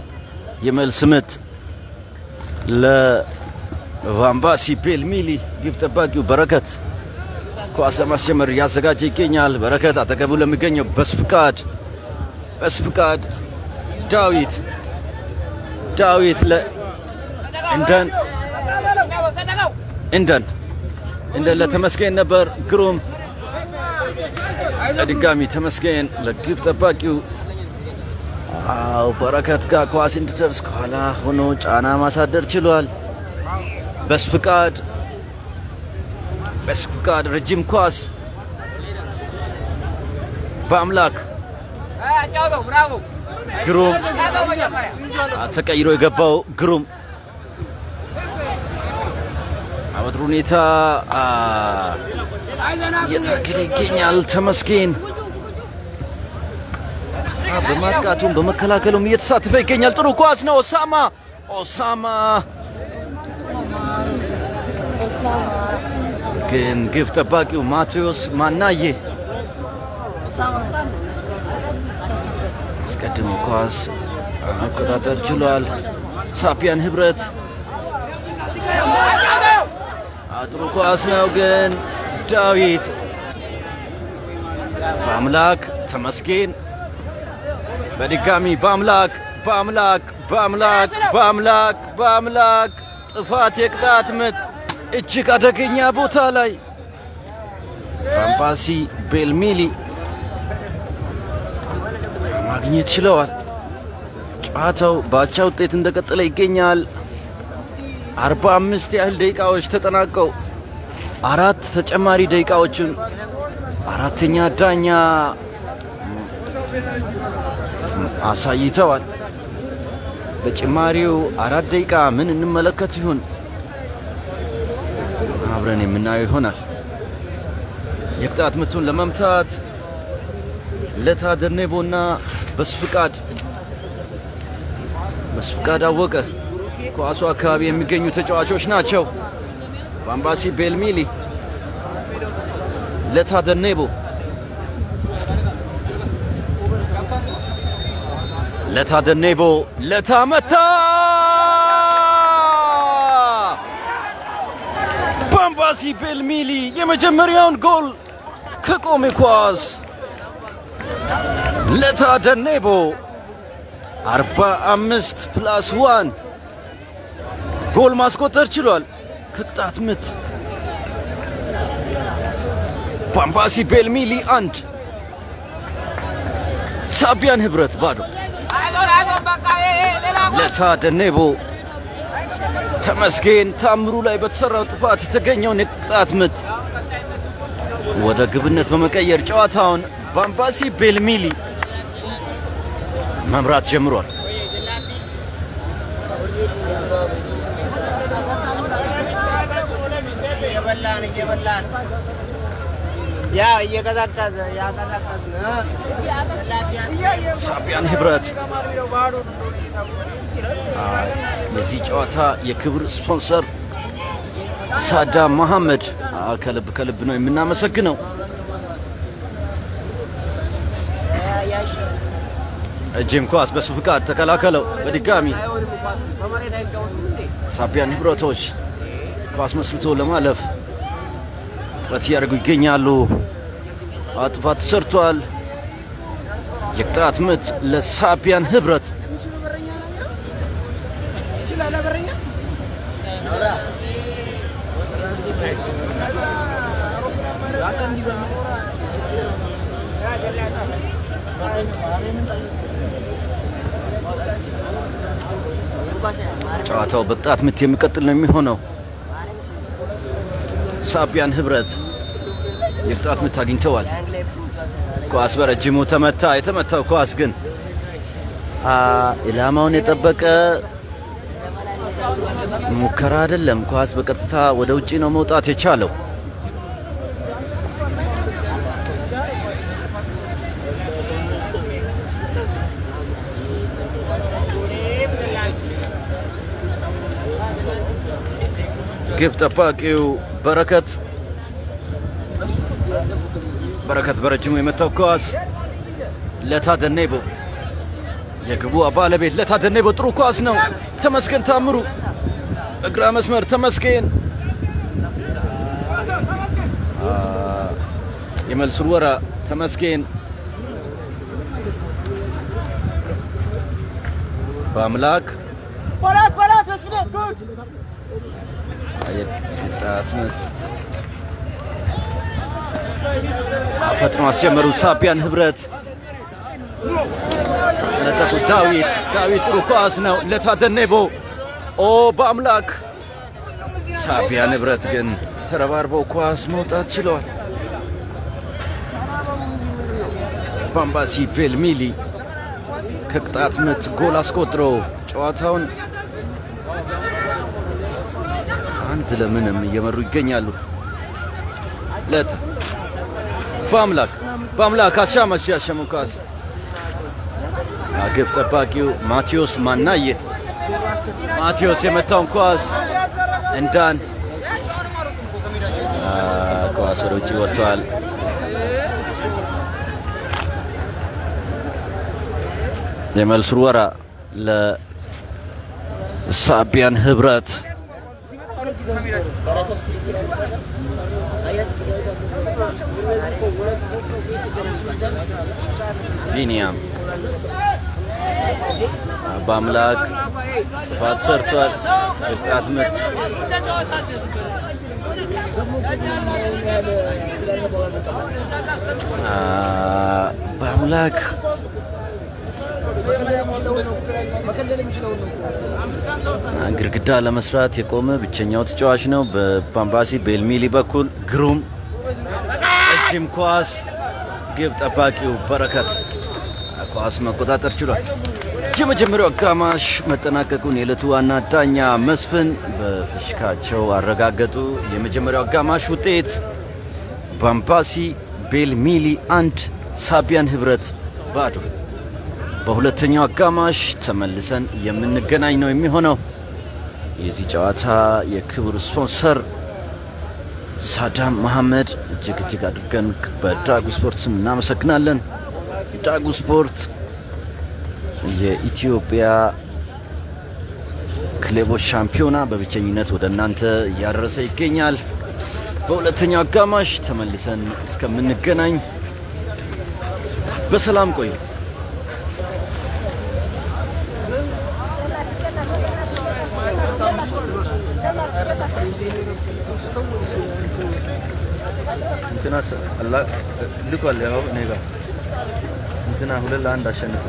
B: የመልስ ምት ለባምባሲ ቤልሚሊ። ግብ ጠባቂው በረከት ኳስ ለማስጀመር እያዘጋጀ ይገኛል። በረከት አጠገቡ ለሚገኘው በስፍቃድ ዳዊት ለእንደን ለተመስገን ነበር። ግሩም ለድጋሚ ተመስገን ለግብ ጠባቂው በረከት ጋር ኳስ እንድደርስ ከኋላ ሆኖ ጫና ማሳደር ችሏል። በስፍቃድ ረጅም ኳስ በአምላክ ግሩም ተቀይሮ የገባው ግሩም በጥሩ ሁኔታ እየታገለ ይገኛል። ተመስገን በማጥቃቱም በመከላከሉም እየተሳተፈ ይገኛል። ጥሩ ኳስ ነው። ኦሳማ ግን ግብ ጠባቂው ማቴዎስ ማናዬ አስቀድሞ ኳስ መቆጣጠር ችሏል። ሳቢያን ህብረት ጥሩ ኳስ ነው ግን ዳዊት በአምላክ ተመስገን በድጋሚ በአምላክ ጥፋት የቅጣት ምት እጅግ አደገኛ ቦታ ላይ ባምባሲ ቤልሚሊ ማግኘት ችለዋል። ጨዋታው በአቻ ውጤት እንደቀጠለ ይገኛል። 45 ያህል ደቂቃዎች ተጠናቀው 4 ተጨማሪ ደቂቃዎችን አራተኛ ዳኛ አሳይተዋል። በጭማሪው 4 ደቂቃ ምን እንመለከት ይሆን? አብረን የምናየው ይሆናል። የቅጣት ምቱን ለመምታት ለታ ደርኔቦና በስፍቃድ አወቀ ኳሱ አካባቢ የሚገኙ ተጫዋቾች ናቸው። ባምባሲ ቤልሚሊ ለታ ደርኔቦ ለታ መታ ባምባሲ ቤልሚሊ የመጀመሪያውን ጎል ከቆመ ኳስ ለታ ደርኔቦ 45+1 ጎል ማስቆጠር ችሏል ከቅጣት ምት። ባምባሲ ቤልሚሊ 1 ሳቢያን ህብረት ባዶ። ለታ ደርኔቦ ተመስገን ታምሩ ላይ በተሰራው ጥፋት የተገኘውን የቅጣት ምት ወደ ግብነት በመቀየር ጨዋታውን ባምባሲ ቤልሚሊ መምራት ጀምሯል። ሳቢያን ህብረት የዚህ ጨዋታ የክብር ስፖንሰር ሳዳም መሐመድ ከልብ ነው የምናመሰግነው። እጅም ኳስ በሱ ፍቃድ ተከላከለው። በድጋሚ ሳቢያን ህብረቶች ኳስ መስርቶ ለማለፍ ጥረት እያደረጉ ይገኛሉ። ጥፋት ተሰርቷል። የቅጣት ምት ለሳቢያን ህብረት። ጨዋታው በቅጣት ምት የሚቀጥል ነው የሚሆነው። ሳቢያን ህብረት የቅጣት ምት አግኝተዋል። ኳስ በረጅሙ ተመታ። የተመታው ኳስ ግን ኢላማውን የጠበቀ ሙከራ አይደለም። ኳስ በቀጥታ ወደ ውጪ ነው መውጣት የቻለው። ግብ ጠባቂው በረከት በረጅሙ የመታው ኳስ ለታ ደርኔቦ የግቡ ባለቤት ለታ ደርኔቦ ጥሩ ኳስ ነው። ተመስገን ታምሩ እግራ መስመር ተመስገን የመልስ ወራ ተመስገን በአምላክ የቅጣት ምት ፈጥኖ አስጀመሩት ሳቢያን ህብረት። ተነጠቁት። ዳዊት ጥሩ ኳስ ነው ለታ ደርኔቦ በአምላክ ሳቢያን ህብረት ግን ተረባርበው ኳስ መውጣት ችለዋል። ባምባሲ ቤልሚሊ ከቅጣት ምት ጎል አስቆጥሮ ጨዋታውን 1-0 እየመሩ ይገኛሉ። ለታ በአምላክ አሻማሽ ያሸመው ኳስ ግብ ጠባቂው ማቴዎስ ማናየ የመታውን ኳስ እንዳን ኳስ ወደ ውጭ ወጥቷል። የመልስ ወራ ለሳቢያን ህብረት ቢኒያም በአምላክ ጥፋት ሰርቷል። ቅጣት ምት በአምላክ ግድግዳ ለመስራት የቆመ ብቸኛው ተጫዋች ነው። በባምባሲ በኤልሚሊ በኩል ግሩም እጅም ኳስ ግብ ጠባቂው በረከት ኳስ መቆጣጠር ችሏል። የመጀመሪያው አጋማሽ መጠናቀቁን የዕለቱ ዋና ዳኛ መስፍን በፍሽካቸው አረጋገጡ። የመጀመሪያው አጋማሽ ውጤት ባምባሲ በኤልሚሊ 1 ሳቢያን ህብረት ባዶ። በሁለተኛው አጋማሽ ተመልሰን የምንገናኝ ነው የሚሆነው። የዚህ ጨዋታ የክብር ስፖንሰር ሳዳም መሐመድ እጅግ አድርገን በዳጉ ስፖርት ስም እናመሰግናለን። ዳጉ ስፖርት የኢትዮጵያ ክለቦች ሻምፒዮና በብቸኝነት ወደ እናንተ እያደረሰ ይገኛል። በሁለተኛው አጋማሽ ተመልሰን እስከምንገናኝ በሰላም ቆዩ። እንትና አላ ልኳል ያው ነጋ እንትና 2-1 አሸነፈ።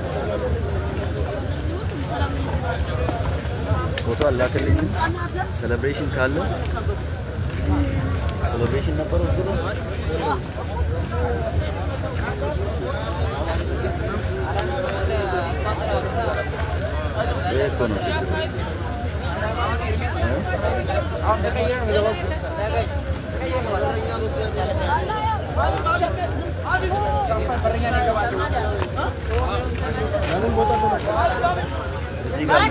B: ፎቶ አላከልኝ። ሴሌብሬሽን ካለ ሴሌብሬሽን ነበረው እሱ ነው። እኮ ነው እዚህ ጋር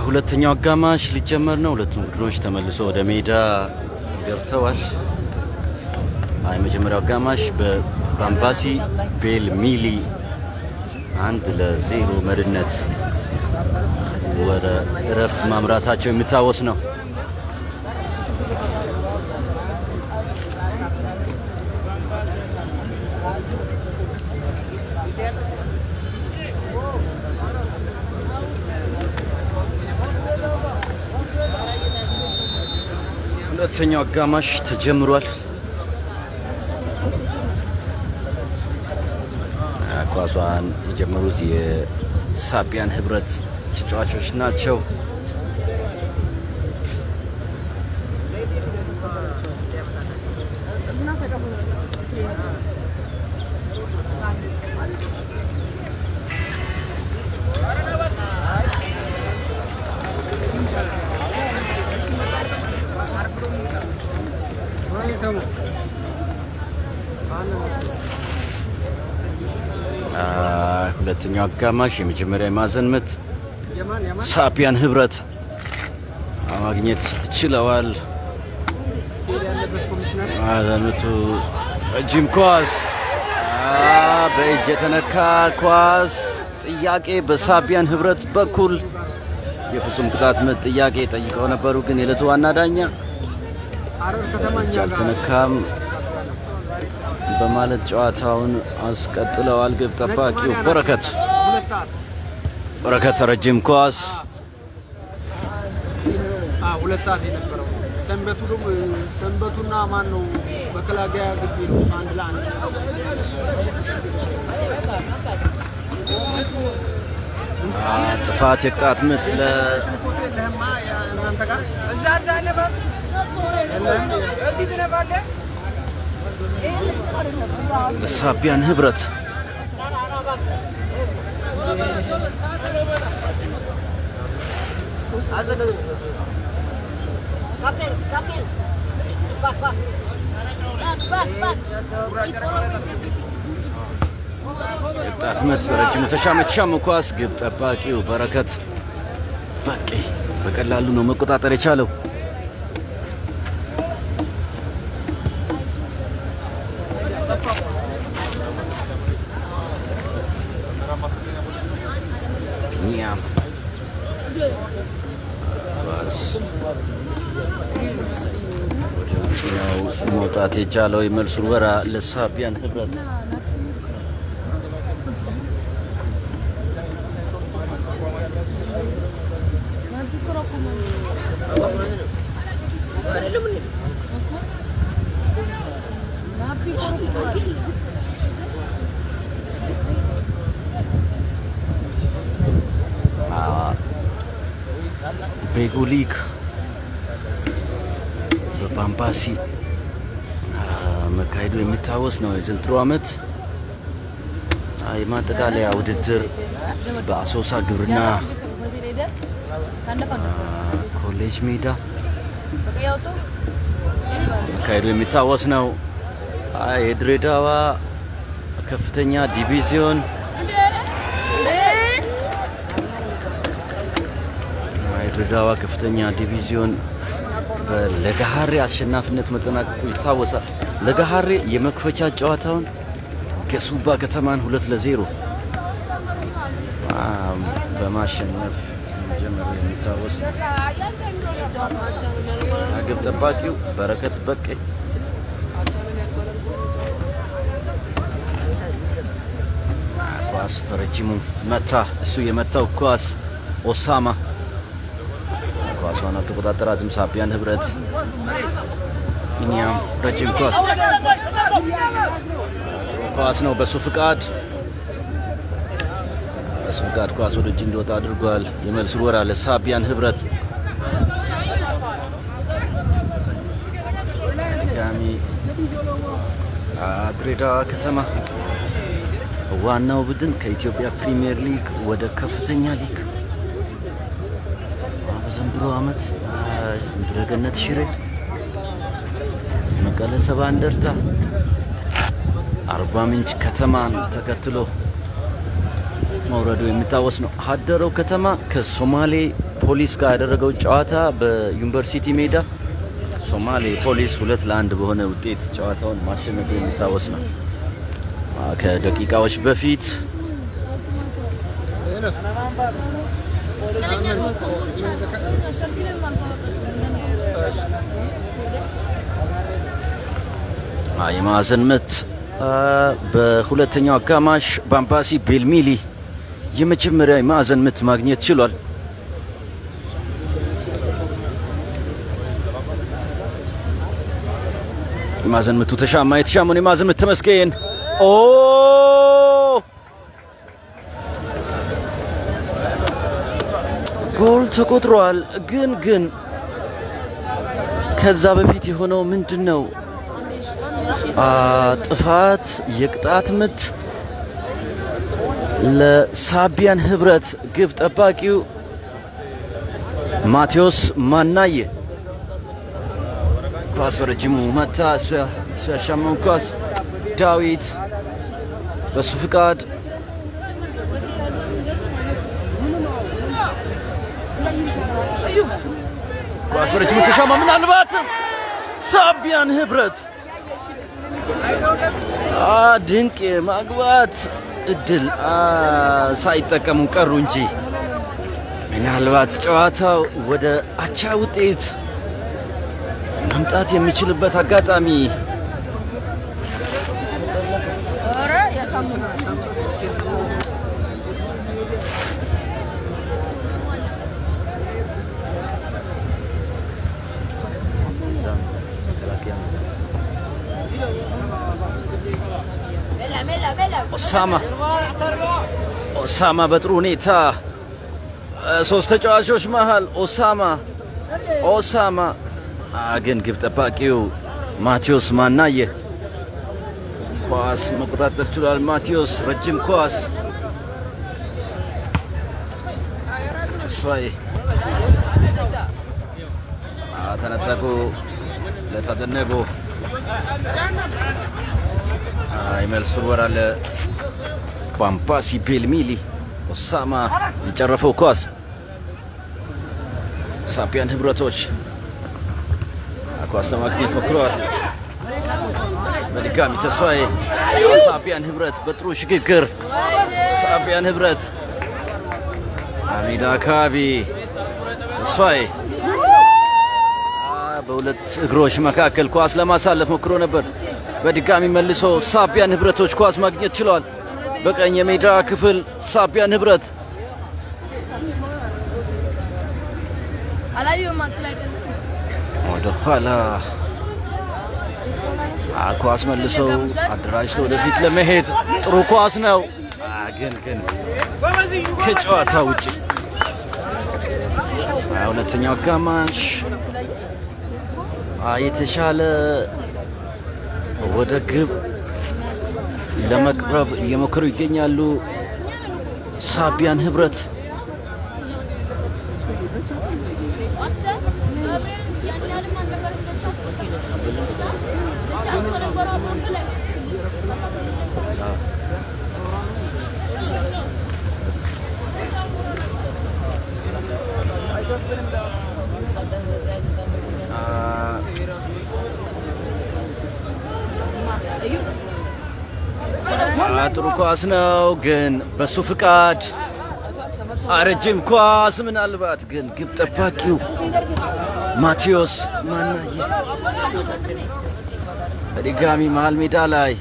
B: ሁለተኛው አጋማሽ ሊጀመር ነው። ሁለቱም ቡድኖች ተመልሶ ወደ ሜዳ ገብተዋል። የመጀመሪያው አጋማሽ በባምባሲ ቤል ሚሊ 1-0 መሪነት ወደ እረፍት ማምራታቸው የሚታወስ ነው። ሁለተኛው አጋማሽ ተጀምሯል። ኳሷን የጀመሩት የሳቢያን ህብረት ተጫዋቾች ናቸው። ሁለተኛው አጋማሽ የመጀመሪያ የማዕዘን ምት ሳቢያን ህብረት ማግኘት ችለዋል። ማዕዘን ምቱ ረጅም ኳስ በእጅ የተነካ ኳስ ጥያቄ በሳቢያን ህብረት በኩል የፍጹም ቅጣት ምት ጥያቄ ጠይቀው ነበሩ፣ ግን የዕለቱ ዋና ዳኛ እጅ አልተነካም በማለት ጨዋታውን አስቀጥለዋል። ግብ ጠባቂው በረከት ረጅም ኳስ
A: 2 ሰዓት የነበረው ሰንበቱና ማን ነው መከላከያ ግቢ ነው 1-1
B: ጥፋት የቅጣት ምት ለሳቢያን ህብረት ቅጣት ምት በረጅሙ የተሻመ ኳስ ግብ ጠባቂው በረከት በቂ በቀላሉ ነው መቆጣጠር የቻለው። ወደ ውጭ ነው መውጣት የቻለው። የመልሱን ወራ ለሳቢያን ህብረት ቤጉሊክ በባምባሲ መካሄዱ የሚታወስ ነው። የዘንድሮ ዓመት የማጠቃለያ ውድድር በአሶሳ ግብርና ኮሌጅ ሜዳ መካሄዱ የሚታወስ ነው። የድሬዳዋ ከፍተኛ ዲቪዚዮን ድሬዳዋ ከፍተኛ ዲቪዚዮን በለጋሃሬ አሸናፊነት መጠናቀቁ ይታወሳል። ለጋሃሬ የመክፈቻ ጨዋታውን ገሱባ ከተማን 2-0 በማሸነፍ ጀመረ የሚታወስ ግብ ጠባቂው በረከት በቀ ኳስ በረጅሙ መታ። እሱ የመታው ኳስ ኦሳማ ኳሷን ተቆጣጠራትም። ሳቢያን ህብረት ኢኒያም ረጅም ኳስ ነው። በሱ ፍቃድ ኳስ ወደ እጅ እንዲወጣ አድርጓል። የመልስ ወራ ለሳቢያን ህብረት ድጋሚ ድሬዳዋ ከተማ ዋናው ቡድን ከኢትዮጵያ ፕሪሚየር ሊግ ወደ ከፍተኛ ሊግ በዘንድሮ ዓመት ምድረገነት ሽሬ፣ መቀለ ሰባ እንደርታ፣ አርባ ምንጭ ከተማን ተከትሎ መውረዱ የሚታወስ ነው። ሀደረው ከተማ ከሶማሌ ፖሊስ ጋር ያደረገው ጨዋታ በዩኒቨርሲቲ ሜዳ ሶማሌ ፖሊስ 2-1 በሆነ ውጤት ጨዋታውን ማሸነፉ የሚታወስ ነው። ከደቂቃዎች በፊት የማዕዘን ምት በሁለተኛው አጋማሽ ባምባሲ ቤልሚሊ የመጀመሪያ የማዕዘን ምት ማግኘት ችሏል። የማዕዘን ምቱ ተሻማ። የተሻማውን የማዕዘን ምት ተመስገን ጎል ተቆጥሯል። ግን ከዛ በፊት የሆነው ምንድነው? ጥፋት፣ የቅጣት ምት ለሳቢያን ህብረት ግብ ጠባቂው ማቴዎስ ማናየ ኳስ በረጅሙ መታ። ሲያሻማው ኳስ ዳዊት በሱ ፍቃድ ኳስ በረጅሙ ተሻማ። ምናልባት ሳቢያን ህብረት ድንቅ የማግባት እድል ሳይጠቀሙ ቀሩ እንጂ ምናልባት ጨዋታው ወደ አቻ ውጤት መምጣት የሚችልበት አጋጣሚ ኦሳማ በጥሩ ሁኔታ ሶስት ተጫዋቾች መሃል ኦሳማ ግን ግብ ጠባቂው ማቴዎስ ማናየ ኳስ መቆጣጠር ችሏል። ማቴዎስ ረጅም ኳስ ተስፋዬ ተነጠቁ ለተደነጎ ይመልሱ ወራለ ባምባሲ ቤልሚሊ ኦሳማ የጨረፈው ኳስ ሳቢያን ህብረቶች ኳስ ለማግኘት ሞክረዋል። በድጋሚ ተስፋዬ ሳቢያን ህብረት በጥሩ ሽግግር ሳቢያን ህብረት አሚዳ አካባቢ ተስፋዬ በሁለት እግሮች መካከል ኳስ ለማሳለፍ ሞክሮ ነበር። በድጋሚ መልሶ ሳቢያን ህብረቶች ኳስ ማግኘት ችለዋል። በቀኝ የሜዳ ክፍል ሳቢያን ህብረት ወደ ኋላ ኳስ መልሰው አደራጅተው ወደፊት ለመሄድ ጥሩ ኳስ ነው፣ ግን ከጨዋታ ውጪ። ሁለተኛው አጋማሽ የተሻለ ወደ ግብ ለመቅረብ እየሞከሩ ይገኛሉ ሳቢያን ህብረት። ጥሩ ኳስ ነው፣ ግን በሱ ፍቃድ ረጅም ኳስ ምናልባት ግን ግብ ጠባቂው ማቴዎስ ማናየ በድጋሚ መሃል ሜዳ ላይ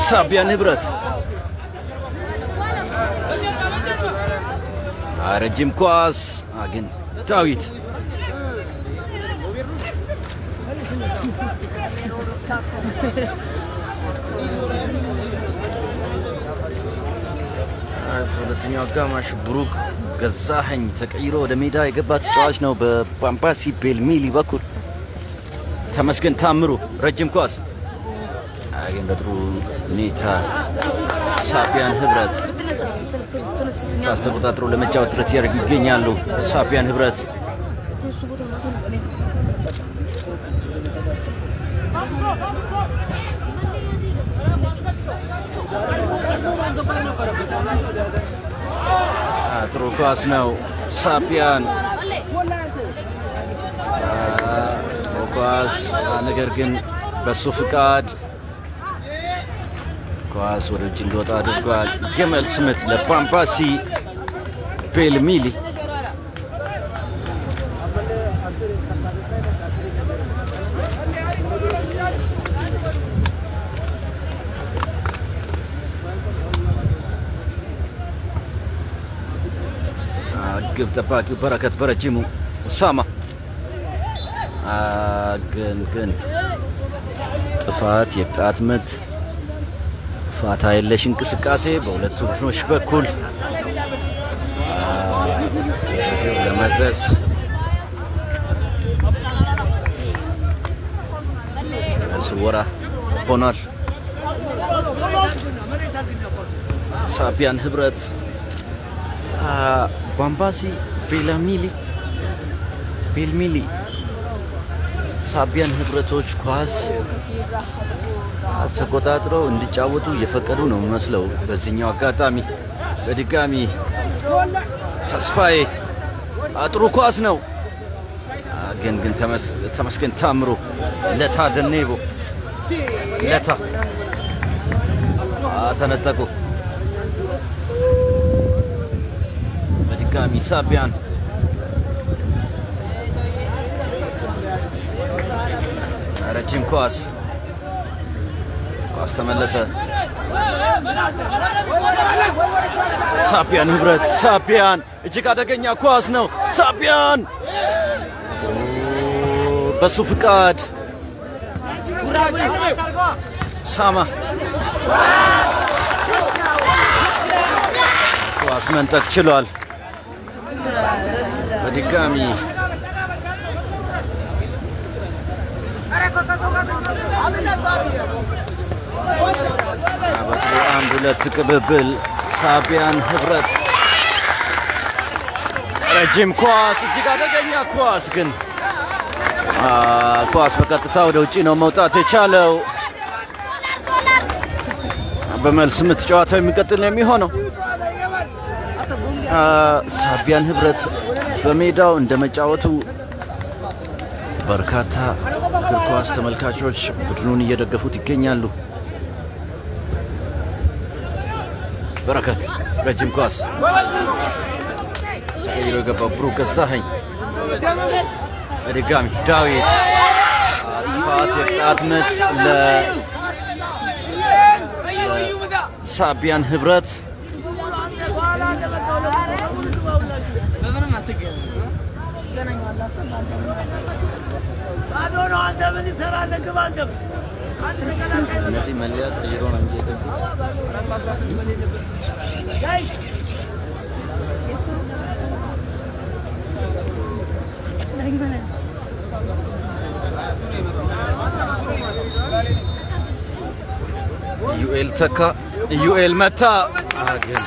B: ሳቢያን ህብረት ረጅም ኳስ ግን ዳዊት ሁለተኛው አጋማሽ ብሩክ ገዛኸኝ ተቀይሮ ወደ ሜዳ የገባ ተጫዋች ነው። በባምባሲ ቤልሚሊ በኩል ተመስገን ታምሩ ረጅም ኳስ ግን በጥሩ ሁኔታ ሳቢያን ህብረት ኳስ ተቆጣጥሮ ለመጫወት ጥረት ያደርጉ ይገኛሉ። ሳቢያን ህብረት ጥሩ ኳስ ነው። ሳቢያን ጥሩ ኳስ ነገር ግን በሱ ፍቃድ ኳስ ወደ ውጭ እንዲወጣ አድርጓል። የመልስ ምት ለባምባሲ ቤልሚሊ ግብ ጠባቂው በረከት በረጅሙ ኡሳማ ግን ጥፋት የቅጣት ምት ፋታ የለሽ እንቅስቃሴ በሁለቱ ቡድኖች በኩል ለመድረስ ስወራ ሆኗል። ሳቢያን ህብረት ባምባሲ ቤልሚሊ ሳቢያን ህብረቶች ኳስ ተቆጣጥረው እንዲጫወቱ እየፈቀዱ ነው መስለው። በዚህኛው አጋጣሚ በድጋሚ ተስፋዬ ጥሩ ኳስ ነው ግን ተመስገን ታምሩ ለታ ደኔቦ ለታ ተነጠቁ። በድጋሚ ሳቢያን ረጅም ኳስ ተመለሰ። ሳቢያን ህብረት ሳቢያን እጅግ አደገኛ ኳስ ነው። ሳቢያን በሱ ፍቃድ ሳማ ኳስ መንጠቅ ችሏል። በድጋሚ አንድ ሁለት ቅብብል ሳቢያን ህብረት ረጅም ኳስ እጅግ አደገኛ ኳስ ግን ኳስ በቀጥታ ወደ ውጪ ነው መውጣት የቻለው። በመልስ ምት ጨዋታው የሚቀጥል ነው የሚሆነው። ሳቢያን ህብረት በሜዳው እንደመጫወቱ በርካታ እግር ኳስ ተመልካቾች ቡድኑን እየደገፉት ይገኛሉ። በረከት ረጅም ኳስ ተቀይሮ የገባው ብሩክ ገዛኸኝ በድጋሚ ዳዊት ጥፋት የቅጣት ምት ለሳቢያን ህብረት እነዚህ መለያ ቀይሮ ነው ዩኤል ተካ ዩኤል መታ ግን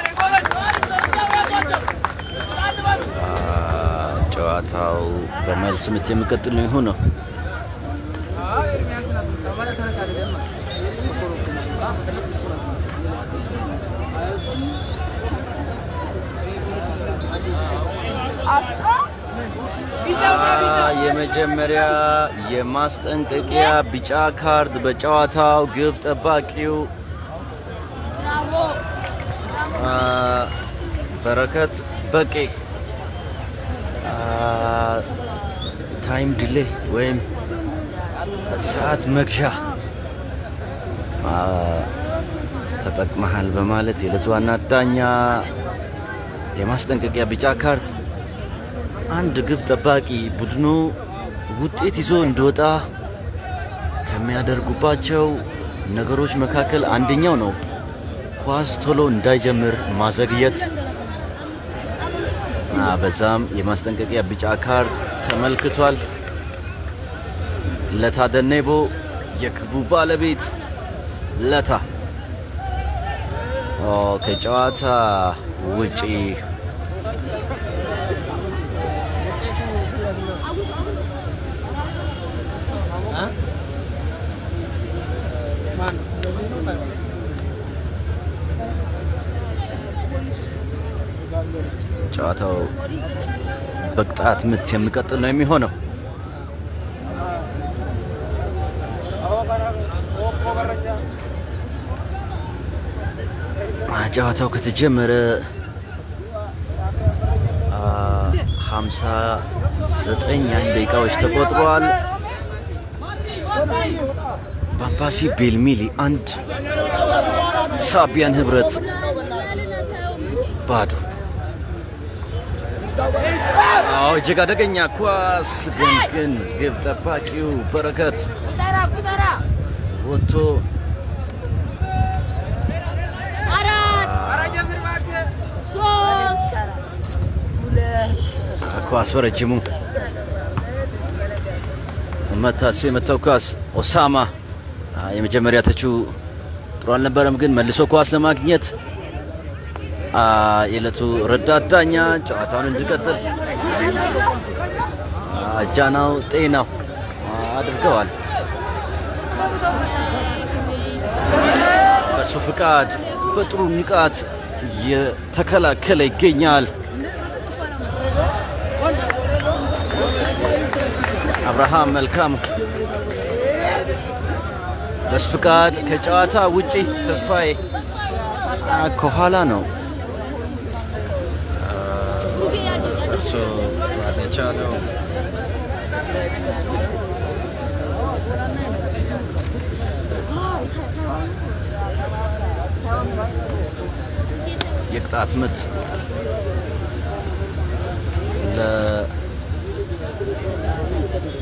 B: ጨዋታው በመልስ ምት የሚቀጥል ነው የሆነው። የመጀመሪያ የማስጠንቀቂያ ቢጫ ካርድ በጨዋታው ግብ ጠባቂው በረከት በቄ ታይም ዲሌይ ወይም ሰዓት መግዣ ተጠቅመሃል በማለት የዕለቱ ዋና ዳኛ የማስጠንቀቂያ ቢጫ ካርድ። አንድ ግብ ጠባቂ ቡድኑ ውጤት ይዞ እንዲወጣ ከሚያደርጉባቸው ነገሮች መካከል አንደኛው ነው ኳስ ቶሎ እንዳይጀምር ማዘግየት። በዛም የማስጠንቀቂያ ቢጫ ካርድ ተመልክቷል። ለታ ደኔቦ የክቡ ባለቤት ለታ ከጨዋታ ውጪ ጨዋታው በቅጣት ምት የሚቀጥል ነው የሚሆነው። ጨዋታው ከተጀመረ 59 ያህል ደቂቃዎች ተቆጥረዋል። ባምባሲ ቤልሚሊ 1 ሳቢያን ህብረት ባዶ። እጅግ አደገኛ ኳስ ግን ግብ ጠባቂው በረከት ወጥቶ ኳስ በረጅሙ መታ። እሱ የመታው ኳስ ኦሳማ የመጀመሪያ ተቹ ጥሩ አልነበረም፣ ግን መልሶ ኳስ ለማግኘት የዕለቱ ረዳት ዳኛ ጨዋታውን እንዲቀጥል ጃናው ጤናው አድርገዋል። በሱ ፍቃድ በጥሩ ንቃት እየተከላከለ ይገኛል። አብርሃም መልካሙ በሱ ፍቃድ ከጨዋታ ውጪ። ተስፋዬ ከኋላ ነው። እርሱ የቻለው የቅጣት ምት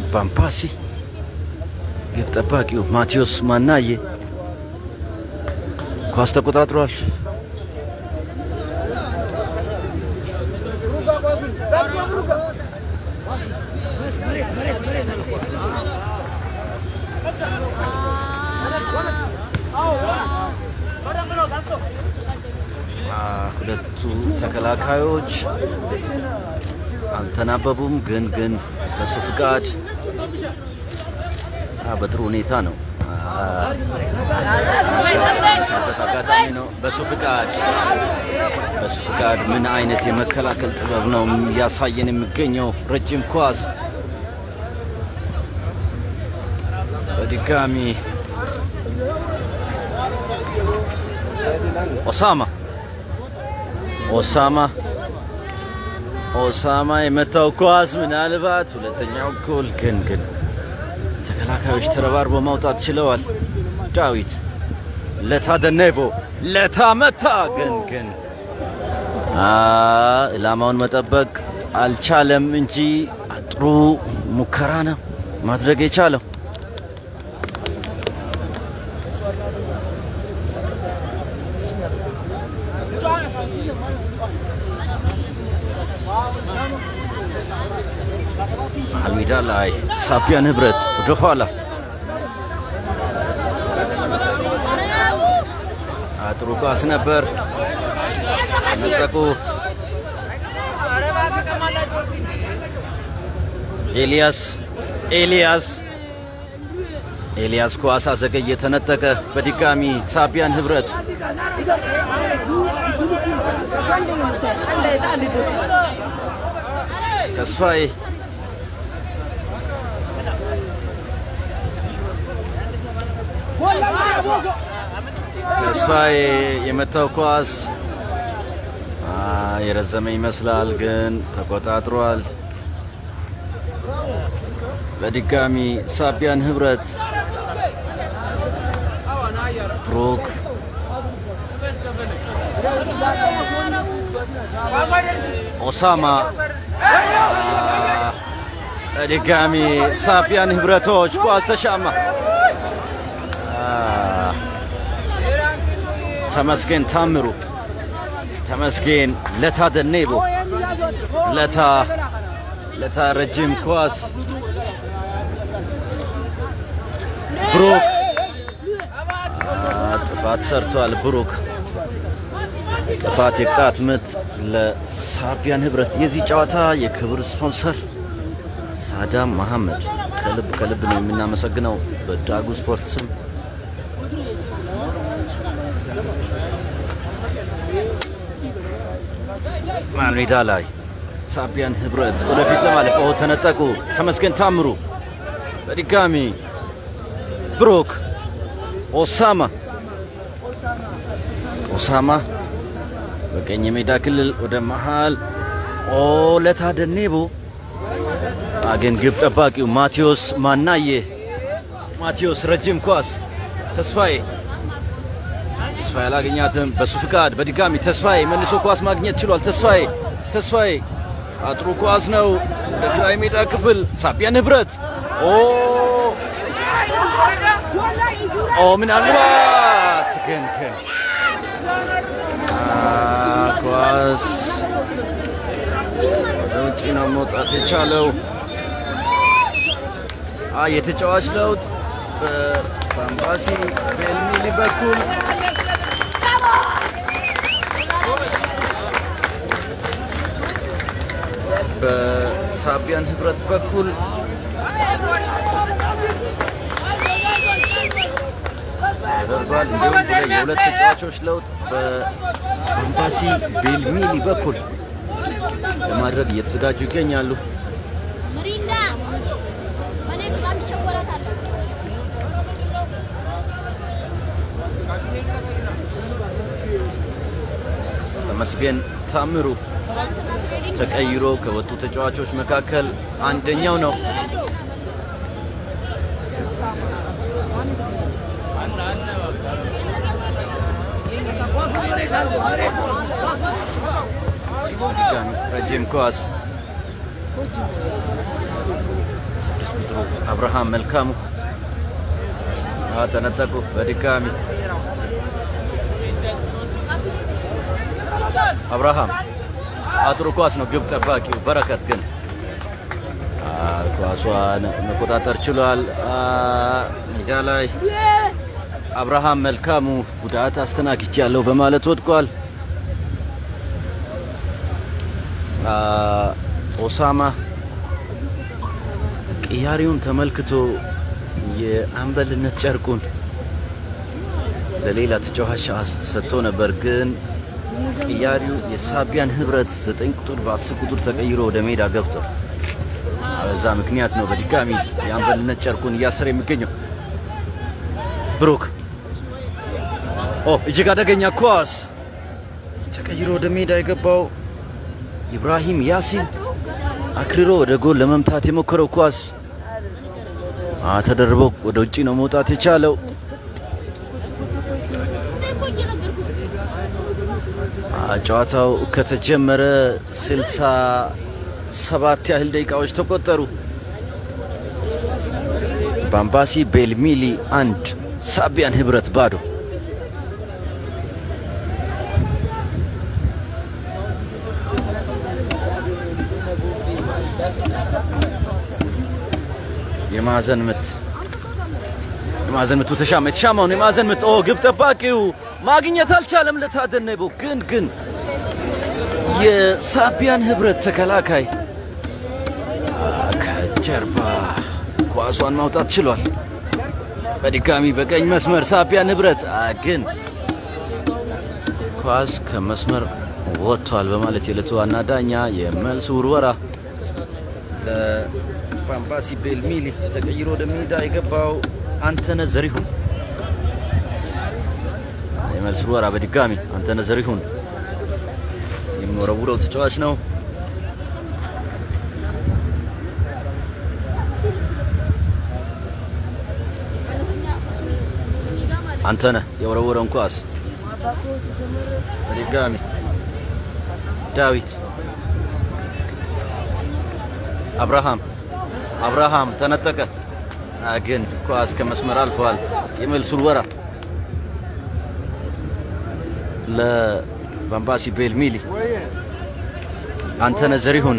B: ለባምባሲ ግብ ጠባቂው ማቴዎስ ማናዬ ኳስ ተቆጣጥሯል። ሁለቱ ተከላካዮች አልተናበቡም፣ ግን በሱ ፍቃድ በጥሩ ሁኔታ ነው። አጋጣሚ ነው። በሱ ፍቃድ ምን አይነት የመከላከል ጥበብ ነው ያሳየን የሚገኘው። ረጅም ኳስ በድጋሚ ኦሳማ የመታው ኳስ ምናልባት ሁለተኛው ጎል ግን ተከላካዮች ተረባርበው ማውጣት ችለዋል። ዳዊት ለታ ደኔቮ ለታ መታ ግን ኢላማውን መጠበቅ አልቻለም እንጂ ጥሩ ሙከራ ነው ማድረግ የቻለው። መሀል ሜዳ ላይ ሳቢያን ህብረት ወደ ኋላ ጥሩ ኳስ ነበር። ነጠቁ ኤልያስ ኳስ አዘገየ፣ ተነጠቀ። በድጋሚ ሳቢያን ህብረት ተስፋዬ ተስፋዬ የመታው ኳስ የረዘመ ይመስላል ግን ተቆጣጥሯል። በድጋሚ ሳቢያን ህብረት ብሩክ ኦሳማ በድጋሚ ሳቢያን ህብረቶች ኳስ ተሻማ። ተመስገን ታምሩ ተመስገን ለታ ደኔቦ ለታ ረጅም ኳስ ብሩክ ጥፋት ሰርቷል። ብሩክ ጥፋት የቅጣት ምት ለሳቢያን ህብረት። የዚህ ጨዋታ የክብር ስፖንሰር ሳዳም መሐመድ ከልብ ነው የምናመሰግነው በዳጉ ስፖርት ስም። ማን ሜዳ ላይ ሳቢያን ህብረት ወደፊት ለማለፍ ተነጠቁ። ተመስገን ታምሩ በድጋሚ ብሩክ ኦሳማ በቀኝ ሜዳ ክልል ወደ መሃል ለታ ደኔቦ ግን ግብ ጠባቂው ማቴዎስ ረጅም ኳስ ተስፋዬ አላገኛትም። በሱ ፍቃድ በድጋሚ ተስፋዬ መልሶ ኳስ ማግኘት ችሏል። ተስፋዬ አጥሩ ኳስ ነው ወደ ግራ ሜዳ ክፍል ሳቢያን ህብረት ምናልባት ግን ኳስ ወደ ውጪ ነው መውጣት የቻለው። የተጫዋች ለውጥ በአምባሲ በኤልሚሊ በኩል በሳቢያን ህብረት በኩል ያደርጋል። እንዲሁም የሁለት ተጫዋቾች ለውጥ በአምባሲ በኤልሚሊ በኩል ለማድረግ እየተዘጋጁ ይገኛሉ። ተመስገን ታምሩ ተቀይሮ ከወጡ ተጫዋቾች መካከል አንደኛው ነው። ረጅም ኳስ 6 ቁጥሩ አብርሃም መልካሙ ተነጠቁ። በድጋሚ አብርሃም አጥሩ ኳስ ነው። ግብ ጠባቂው በረከት ግን ኳሷን መቆጣጠር ችሏል። ሜዳ ላይ አብርሃም መልካሙ ጉዳት አስተናግጃለሁ በማለት ወድቋል። ኦሳማ ቅያሪውን ተመልክቶ የአምበልነት ጨርቁን ለሌላ ተጫዋች ሰጥቶ ነበር ግን ቅያሪው የሳቢያን ህብረት 9 ቁጥር በ10 ቁጥር ተቀይሮ ወደ ሜዳ ገብቷል። በዛ ምክንያት ነው በድጋሚ የአምበልነት ጨርቁን እያሰረ የሚገኘው። ብሩክ እጅግ አደገኛ ኳስ ተቀይሮ ወደ ሜዳ የገባው ኢብራሂም ያሲን አክርሮ ወደ ጎል ለመምታት የሞከረው ኳስ ተደርበው ወደ ውጪ ነው መውጣት የቻለው። ጨዋታው ከተጀመረ 67 ያህል ደቂቃዎች ተቆጠሩ። በአምባሲ በኤልሚሊ 1 ሳቢያን ህብረት ባዶ። የማዕዘን ምቱ የተሻማውን የማዕዘን ምት ግብ ጠባቂው ማግኘት አልቻለም። ለታደነቦ ግን የሳቢያን ህብረት ተከላካይ ከጀርባ ኳሷን ማውጣት ችሏል። በድጋሚ በቀኝ መስመር ሳቢያን ህብረት ግን ኳስ ከመስመር ወጥቷል በማለት የዕለቱ ዋና ዳኛ የመልስ ውርወራ ለአምባሲ በኤልሚሊ ተቀይሮ ወደ ሜዳ የገባው አንተነህ ዘሪሁን የመልስ ወራ በድጋሚ አንተነህ ዘሪሁን የሚወረውረው ተጫዋች ነው። አንተነህ የወረወረውን ኳስ በድጋሚ ዳዊት አብርሃም ተነጠቀ። ግን ኳስ ከመስመር አልፏል። የመልስ ወራ ለባምባሲ ቤልሚሊ አንተነህ ዘሪሁን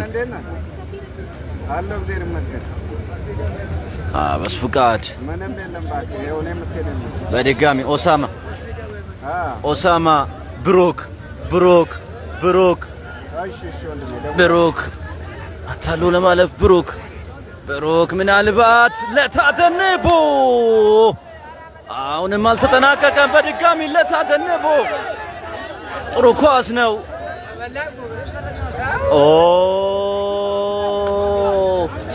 B: በሱ ፍቃድ በድጋሚ ኦሳማ ብሩክ አታሎ ለማለፍ ብሩክ ምናልባት ለታደንቦ አሁንም አልተጠናቀቀም። በድጋሚ ለታደንቦ ጥሩ ኳስ ነው።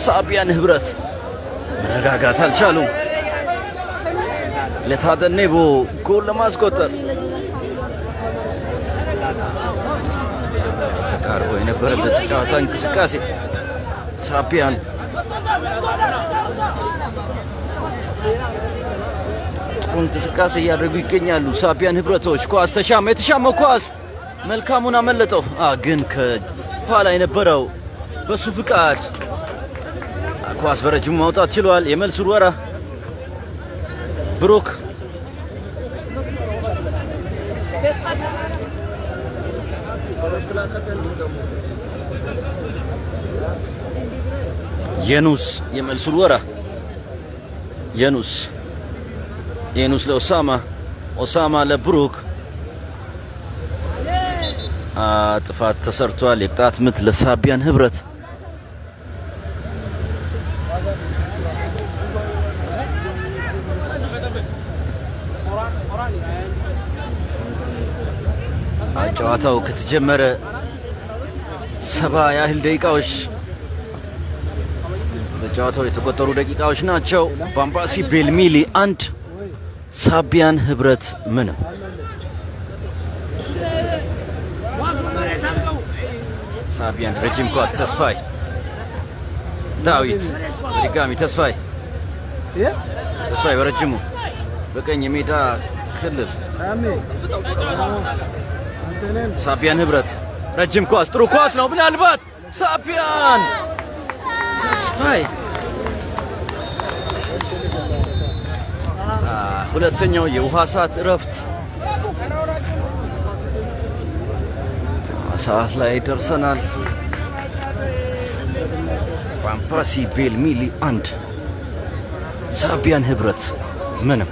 B: ሳቢያን ህብረት መረጋጋት አልቻሉም። ለታደንቦ ጎል ለማስቆጠር ተቃርቦ የነበረበት ጨዋታ እንቅስቃሴ ሳቢያን ጥሩ እንቅስቃሴ እያደረጉ ይገኛሉ። ሳቢያን ህብረቶች ኳስ የተሻመው ኳስ መልካሙን አመለጠው። ግን ከኋላ የነበረው በሱ ፍቃድ ኳስ በረጅሙ ማውጣት ችሏል። የመልስ ወራ ብሩክ የኑስ የመልስ ወራ የኑስ ለኦሳማ ለብሩክ ጥፋት ተሰርቷል። የቅጣት ምት ለሳቢያን ህብረት ጨዋታው ከተጀመረ 70 ያህል ደቂቃዎች በጨዋታው የተቆጠሩ ደቂቃዎች ናቸው። ባምባሲ ቤልሚሊ 1 ሳቢያን ህብረት ምንም። ሳቢያን ረጅም ኳስ ተስፋይ ዳዊት በድጋሚ ተስፋይ በረጅሙ በቀኝ የሜዳ ክልል ሳቢያን ህብረት ረጅም ኳስ ጥሩ ኳስ ነው። ምናልባት ሳቢያን ተስፋይ ሁለተኛው የውሃ ሰዓት እረፍት ሰዓት ላይ ደርሰናል። ባምባሲ ቤልሚሊ 1 ሳቢያን ህብረት ምንም።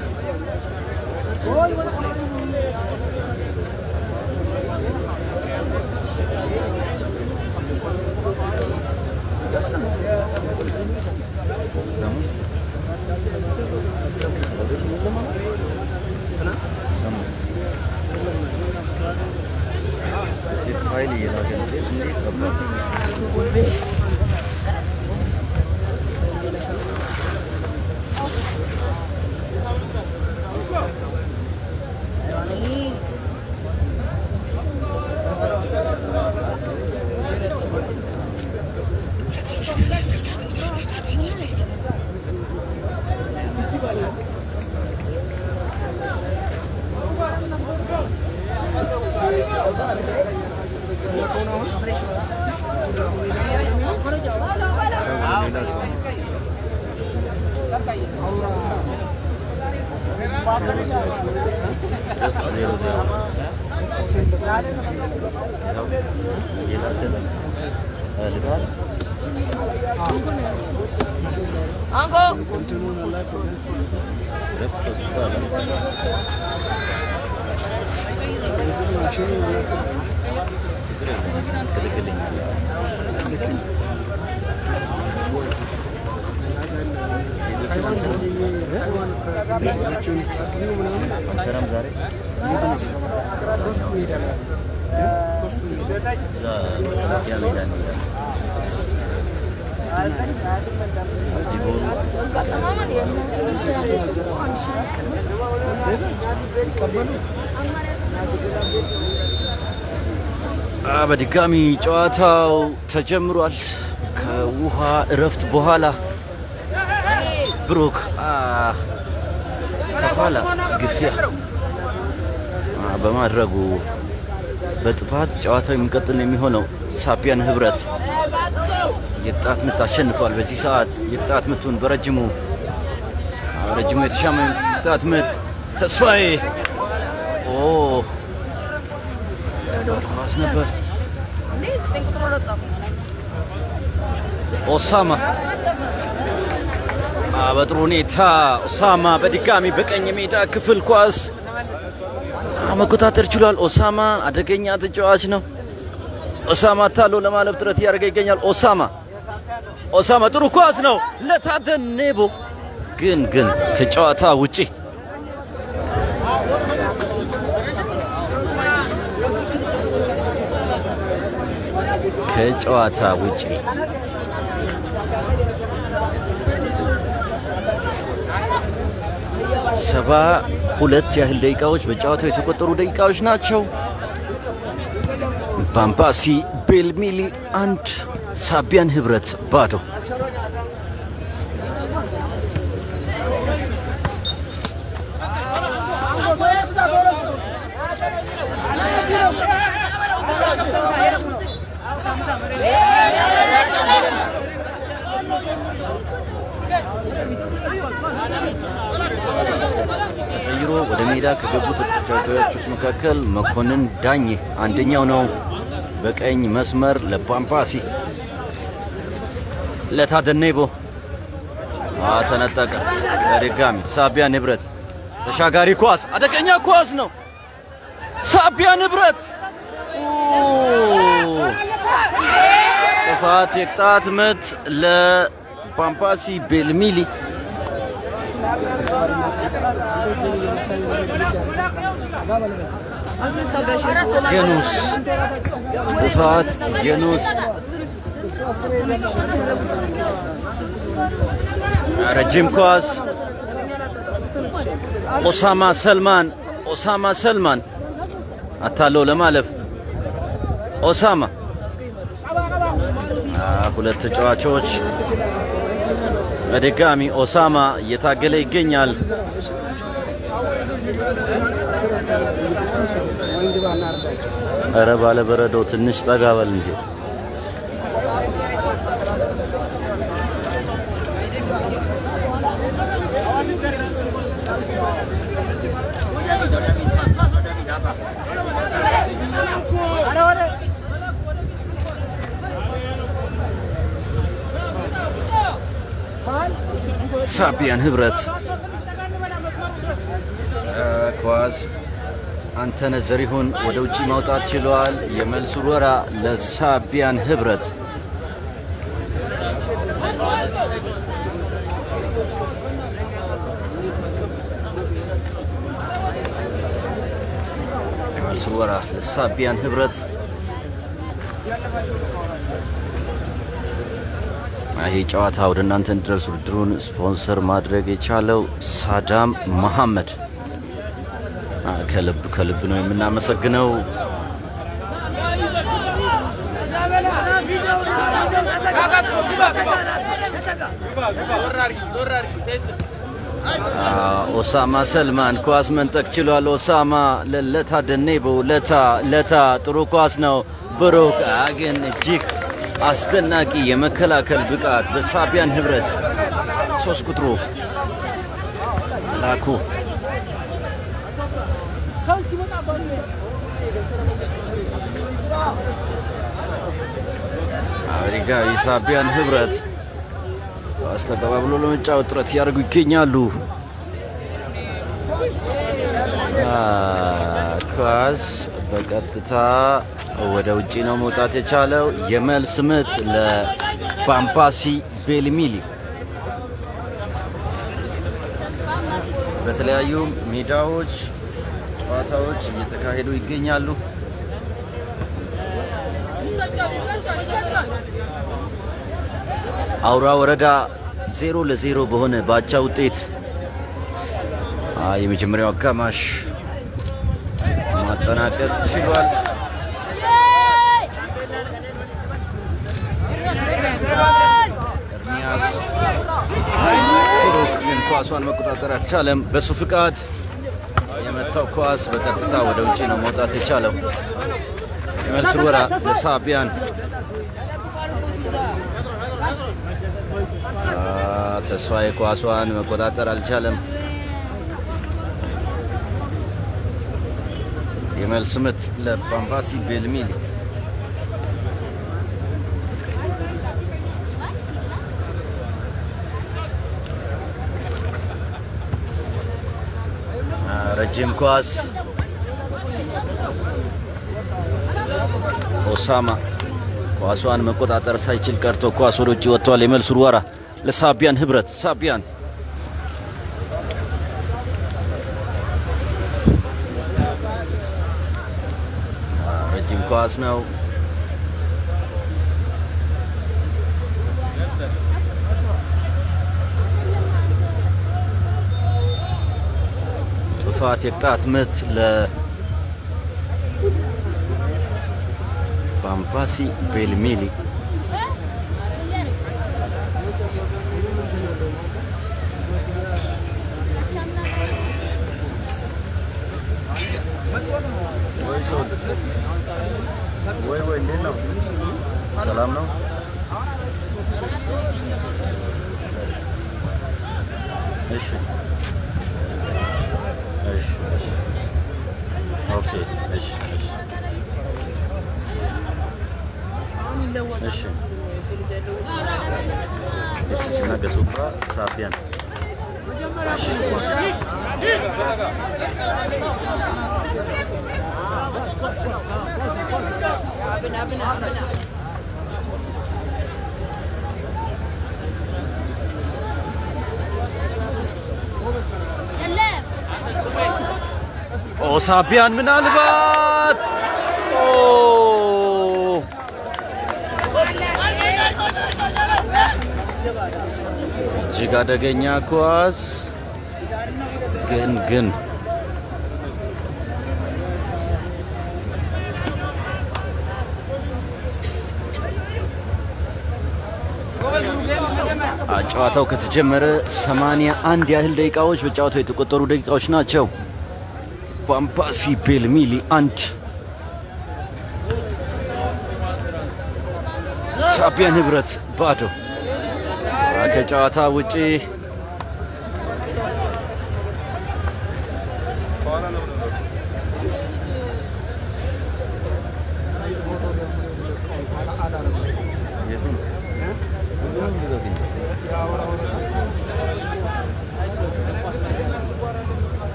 B: በድጋሚ ጨዋታው ተጀምሯል። ከውሃ እረፍት በኋላ ብሩክ ከኋላ ግፊያ በማድረጉ በጥፋት ጨዋታው የሚቀጥል የሚሆነው ሳቢያን ህብረት የቅጣት ምት አሸንፏል። በዚህ ሰዓት የቅጣት ምቱን በረጅሙ የተሻመ የቅጣት ምት ተስፋዬ ኳስ ነበር። ኦሳማ በጥሩ ሁኔታ ኦሳማ በድጋሚ በቀኝ ሜዳ ክፍል ኳስ መቆጣጠር ችሏል። ኦሳማ አደገኛ ተጫዋች ነው። ኦሳማ ታሎ ለማለፍ ጥረት እያደረገ ይገኛል። ኦሳማ ጥሩ ኳስ ነው ለታደኔቦ ግን ከጨዋታ ውጪ ከጨዋታ ውጪ 72 ያህል ደቂቃዎች በጨዋታው የተቆጠሩ ደቂቃዎች ናቸው። ባምባሲ ቤልሚሊ 1 ሳቢያን ህብረት ባዶ። ተቀይሮ ወደ ሜዳ ከገቡት ተጫዋቾች መካከል መኮንን ዳኜ አንደኛው ነው። በቀኝ መስመር ለባምባሲ ለታደኔቦ ተነጠቀ። በድጋሚ ሳቢያን ህብረት ተሻጋሪ ኳስ አደገኛ ኳስ ነው። ሳቢያን ህብረት ጥፋት የቅጣት ምት ለባምባሲ ቤልሚሊ የኑስ ጥፋት የኑስ ረጅም ኳስ ኦሳማ ሰልማን አታለው ለማለፍ ኦሳማ ሁለት ተጫዋቾች በድጋሚ ኦሳማ እየታገለ ይገኛል። ኧረ ባለ በረዶ ትንሽ ጠጋ በል እንጂ ሳቢያን ህብረት ኳስ አንተነህ ዘሪሁን ወደ ውጪ ማውጣት ችሏል። የመልስ ወራ ለሳቢያን ህብረት የመልስ ወራ ለሳቢያን ህብረት ይህ ጨዋታ ወደ እናንተ እንዲደርስ ውድድሩን ስፖንሰር ማድረግ የቻለው ሳዳም መሐመድ ከልብ ነው የምናመሰግነው። ኦሳማ ሰልማን ኳስ መንጠቅ ችሏል። ኦሳማ ለታደኔቦ ለታ ጥሩ ኳስ ነው። ብሩክ ግን እጅግ አስደናቂ የመከላከል ብቃት በሳቢያን ህብረት 3 ቁጥሩ ላኩ አሪጋ የሳቢያን ህብረት አስተባብሎ ለመጫወት ጥረት ያደርጉ ይገኛሉ። ኳስ በቀጥታ ወደ ውጪ ነው መውጣት የቻለው። የመልስ ምት ለባምባሲ ቤልሚሊ በተለያዩ ሜዳዎች ጨዋታዎች እየተካሄዱ ይገኛሉ። አውራ ወረዳ 0-0 በሆነ ባቻ ውጤት የመጀመሪያው አጋማሽ ማጠናቀቅ ችሏል። ኤርሚያስ ሩክ ግን ኳሷን መቆጣጠር አልቻለም። በሱ ፍቃድ የመታው ኳስ በቀጥታ ወደ ውጪ ነው መውጣት የቻለው። የመልስ ውርወራ ለሳቢያን ተስፋዬ ኳሷን መቆጣጠር አልቻለም። የመልስ ምት ለባምባሲ ቤልሚሊ ረጅም ኳስ ኦሳማ ኳሷን መቆጣጠር ሳይችል ቀርቶ ኳስ ወደ ውጪ ወጥቷል። የመልስ ውርወራ ለሳቢያን ህብረት ሳቢያን ረጅም ኳስ ነው። ጥፋት የቅጣት ምት ለባምባሲ ቤልሚሊ ወይ እንዴት ነው? ሰላም ነው? እሺ እሺ ኦኬ እሺ እሺ እሺ ገሱባ ሳቢያን ሳቢያን ምናልባት እጅግ አደገኛ ኳስ ግን ጨዋታው ከተጀመረ 81 ያህል ደቂቃዎች በጨዋታው የተቆጠሩ ደቂቃዎች ናቸው። ባምባሲ ቤልሚሊ 1 ሳቢያን ህብረት ባዶ። ከጨዋታ ውጪ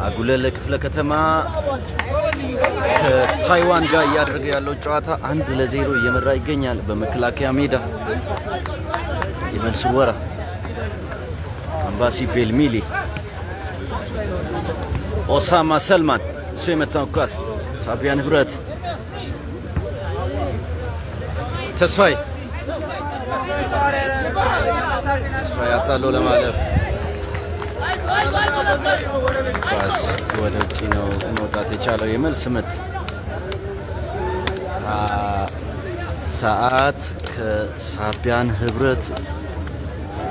B: አጉለለ ክፍለ ከተማ ከታይዋን ጋር እያደረገ ያለው ጨዋታ 1-0 እየመራ ይገኛል። በመከላከያ ሜዳ የመልስ ውርወራ ባምባሲ ቤልሚሊ ኦሳማ ሰልማን እሱ የመታው ኳስ ሳቢያን ህብረት ተስፋዬ አጣለው ለማለፍ ኳስ ወደ ውጪ ነው መውጣት የቻለው። የመልስ ምት ሰዓት ከሳቢያን ህብረት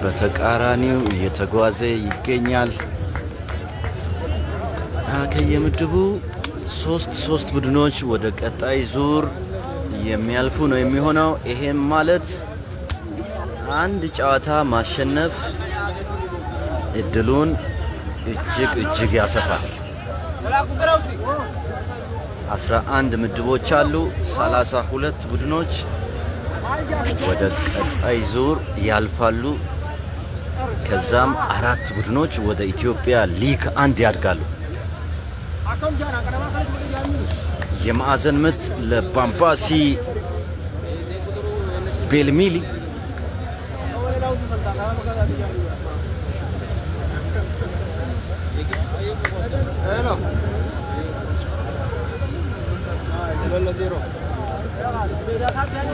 B: በተቃራኒው እየተጓዘ ይገኛል። ከየምድቡ ሶስት ቡድኖች ወደ ቀጣይ ዙር የሚያልፉ ነው የሚሆነው። ይሄም ማለት አንድ ጨዋታ ማሸነፍ እድሉን እጅግ ያሰፋል። 11 ምድቦች አሉ። 32 ቡድኖች ወደ ቀጣይ ዙር ያልፋሉ። ከዛም 4 ቡድኖች ወደ ኢትዮጵያ ሊግ 1 ያድጋሉ። የማዕዘን ምት ለባምባሲ ቤልሚሊ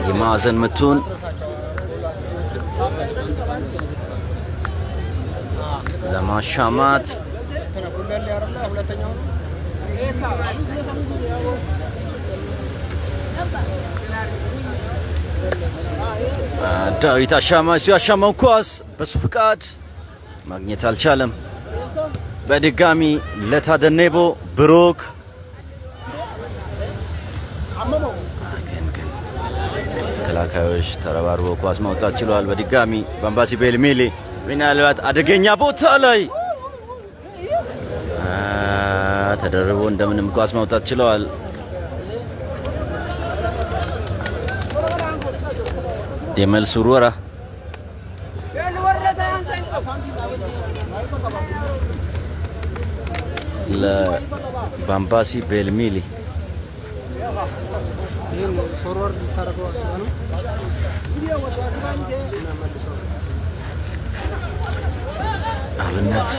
B: የማዕዘን ምቱን ለማሻማት
A: ተነኩለል ያረላ ሁለተኛው
B: ዳዊት አሻማው ኳስ በሱ ፍቃድ ማግኘት አልቻለም። በድጋሚ ለታደኔቦ ብሩክ ግን ተከላካዮች ተረባርበው ኳስ ማውጣት ችለዋል። በድጋሚ ባምባሲ ቤልሚሊ ምናልባት አደገኛ ቦታ ላይ ተደርቦ እንደምንም ኳስ ማውጣት ችለዋል። የመልስ ውርወራ ለባምባሲ ቤልሚሊ
A: ፎርዋርድ ታረጋው አስባኑ
B: አብነት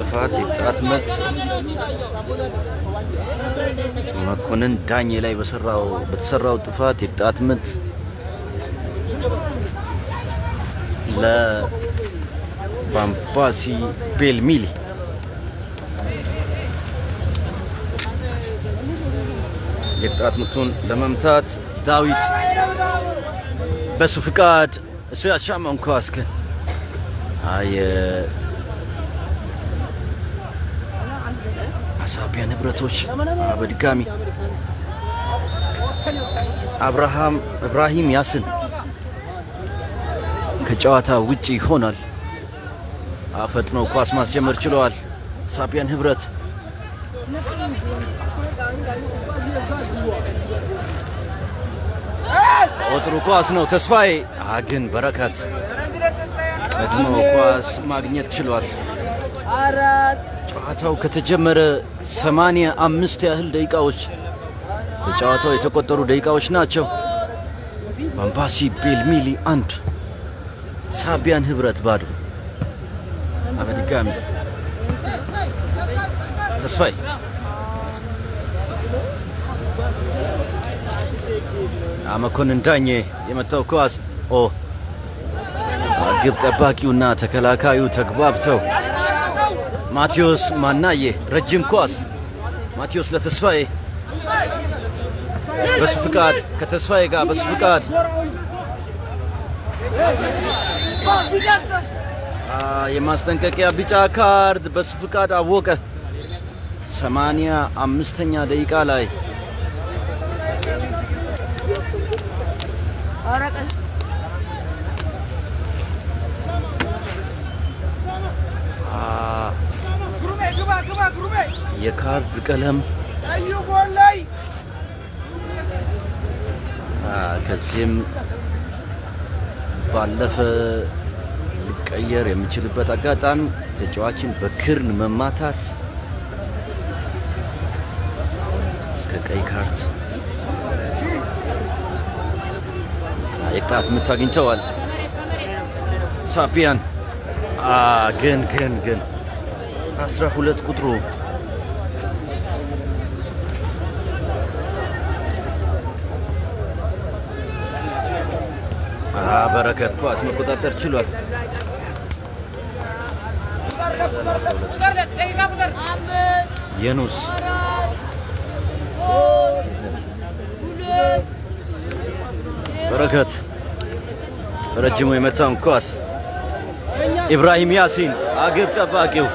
B: ጥፋት የቅጣት ምት መኮንን ዳኜ ላይ በተሰራው ጥፋት የቅጣት ምት ለባምባሲ ቤልሚሊ የቅጣት ምቱን ለመምታት ዳዊት በሱ ፍቃድ እሱ ያሻማውን ኳስ ግን አሳቢያ ንብረቶች በድጋሚ ኢብራሂም ያሲን ከጨዋታ ውጪ ሆኗል። አፈጥነው ኳስ ማስጀመር ችለዋል። ሳቢያን ህብረት ወጥሩ ኳስ ነው። ተስፋዬ ግን በረከት ቀድሞ ኳስ ማግኘት ችሏል። ጨዋታው ከተጀመረ 85 ያህል ደቂቃዎች በጨዋታው የተቆጠሩ ደቂቃዎች ናቸው። ባምባሲ ቤልሚሊ 1 ሳቢያን ህብረት ባዶ። በድጋሚ ተስፋዬ መኮንን ዳኜ የመታው ኳስ ግብ ጠባቂውና ተከላካዩ ተግባብተው ማቴዎስ ማናዬ ረጅም ኳስ ማቴዎስ ለተስፋዬ በሱ ፍቃድ ከተስፋዬ ጋር በሱ ፍቃድ የማስጠንቀቂያ ቢጫ ካርድ በሱ ፍቃድ አወቀ። 85ኛ ደቂቃ ላይ የካርድ ቀለም ከዚህም ባለፈ ሊቀየር የሚችልበት አጋጣሚ ተጫዋችን በክርን መማታት እስከ ቀይ ካርድ የቅጣት ምት አግኝተዋል። ሳቢያን ግን 12 ቁጥሩ በረከት ኳስ መቆጣጠር ችሏል። የኑስ በረከት ረጅሙ የመታውን ኳስ ኢብራሂም ያሲን ግብ ጠባቂው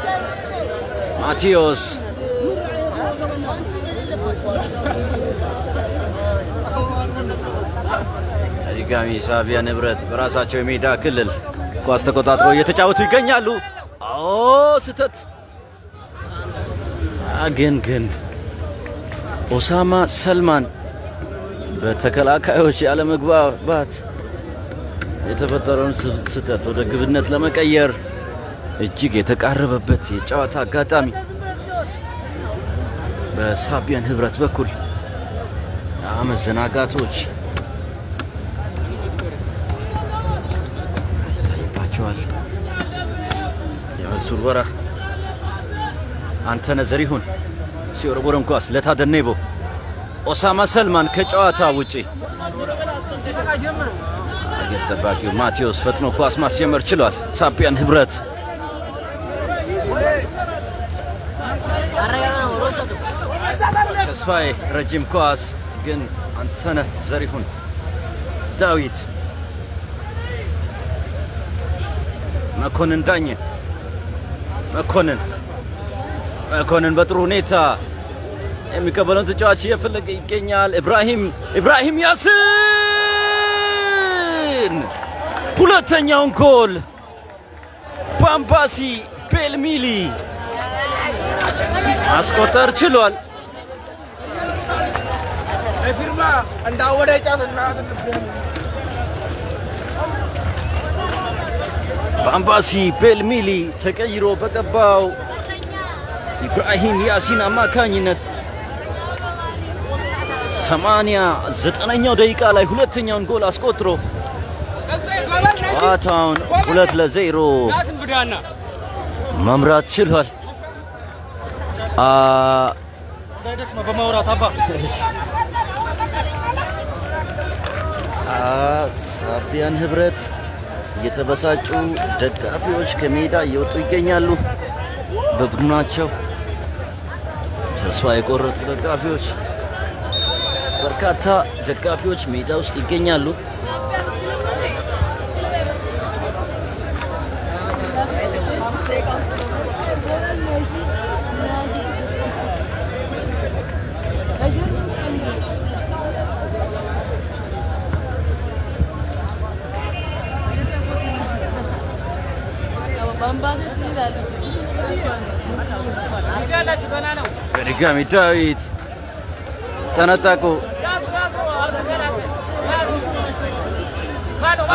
B: ማቴዎስ ድጋሚ ሳቢያ ንብረት በራሳቸው የሜዳ ክልል ኳስ ተቆጣጥረው እየተጫወቱ ይገኛሉ። ስህተት ግን ኦሳማ ሰልማን በተከላካዮች ያለመግባባት የተፈጠረውን ስህተት ወደ ግብነት ለመቀየር እጅግ የተቃረበበት የጨዋታ አጋጣሚ በሳቢያን ህብረት በኩል መዘናጋቶች ይታይባቸዋል። የመልሱ ውርወራ አንተነህ ዘሪሁን ሲወረወረን ኳስ ለታደኔቦ ኦሳማ ሰልማን ከጨዋታ ውጪ ግብ ጠባቂው ማቴዎስ ፈጥኖ ኳስ ማስጀመር ችሏል። ሳቢያን ህብረት ተስፋዬ ረጅም ኳስ ግን አንተነህ ዘሪሁን ዳዊት መኮንን ዳኘ መኮንን በጥሩ ሁኔታ የሚቀበለውን ተጫዋች እየፈለገ ይገኛል። ኢብራሂም ያሲን ሁለተኛውን ጎል ባምባሲ ቤልሚሊ ማስቆጠር ችሏል። ባምባሲ ቤልሚሊ ተቀይሮ በገባው ኢብራሂም ያሲን አማካኝነት 89ኛው ደቂቃ ላይ ሁለተኛውን ጎል አስቆጥሮ ጨዋታውን 2-0 መምራት ችሏል። ሳቢያን ህብረት የተበሳጩ ደጋፊዎች ከሜዳ እየወጡ ይገኛሉ። በቡድናቸው ተስፋ የቆረጡ ደጋፊዎች በርካታ ደጋፊዎች ሜዳ ውስጥ ይገኛሉ። በድጋሚ ዳዊት ተነጠቁ።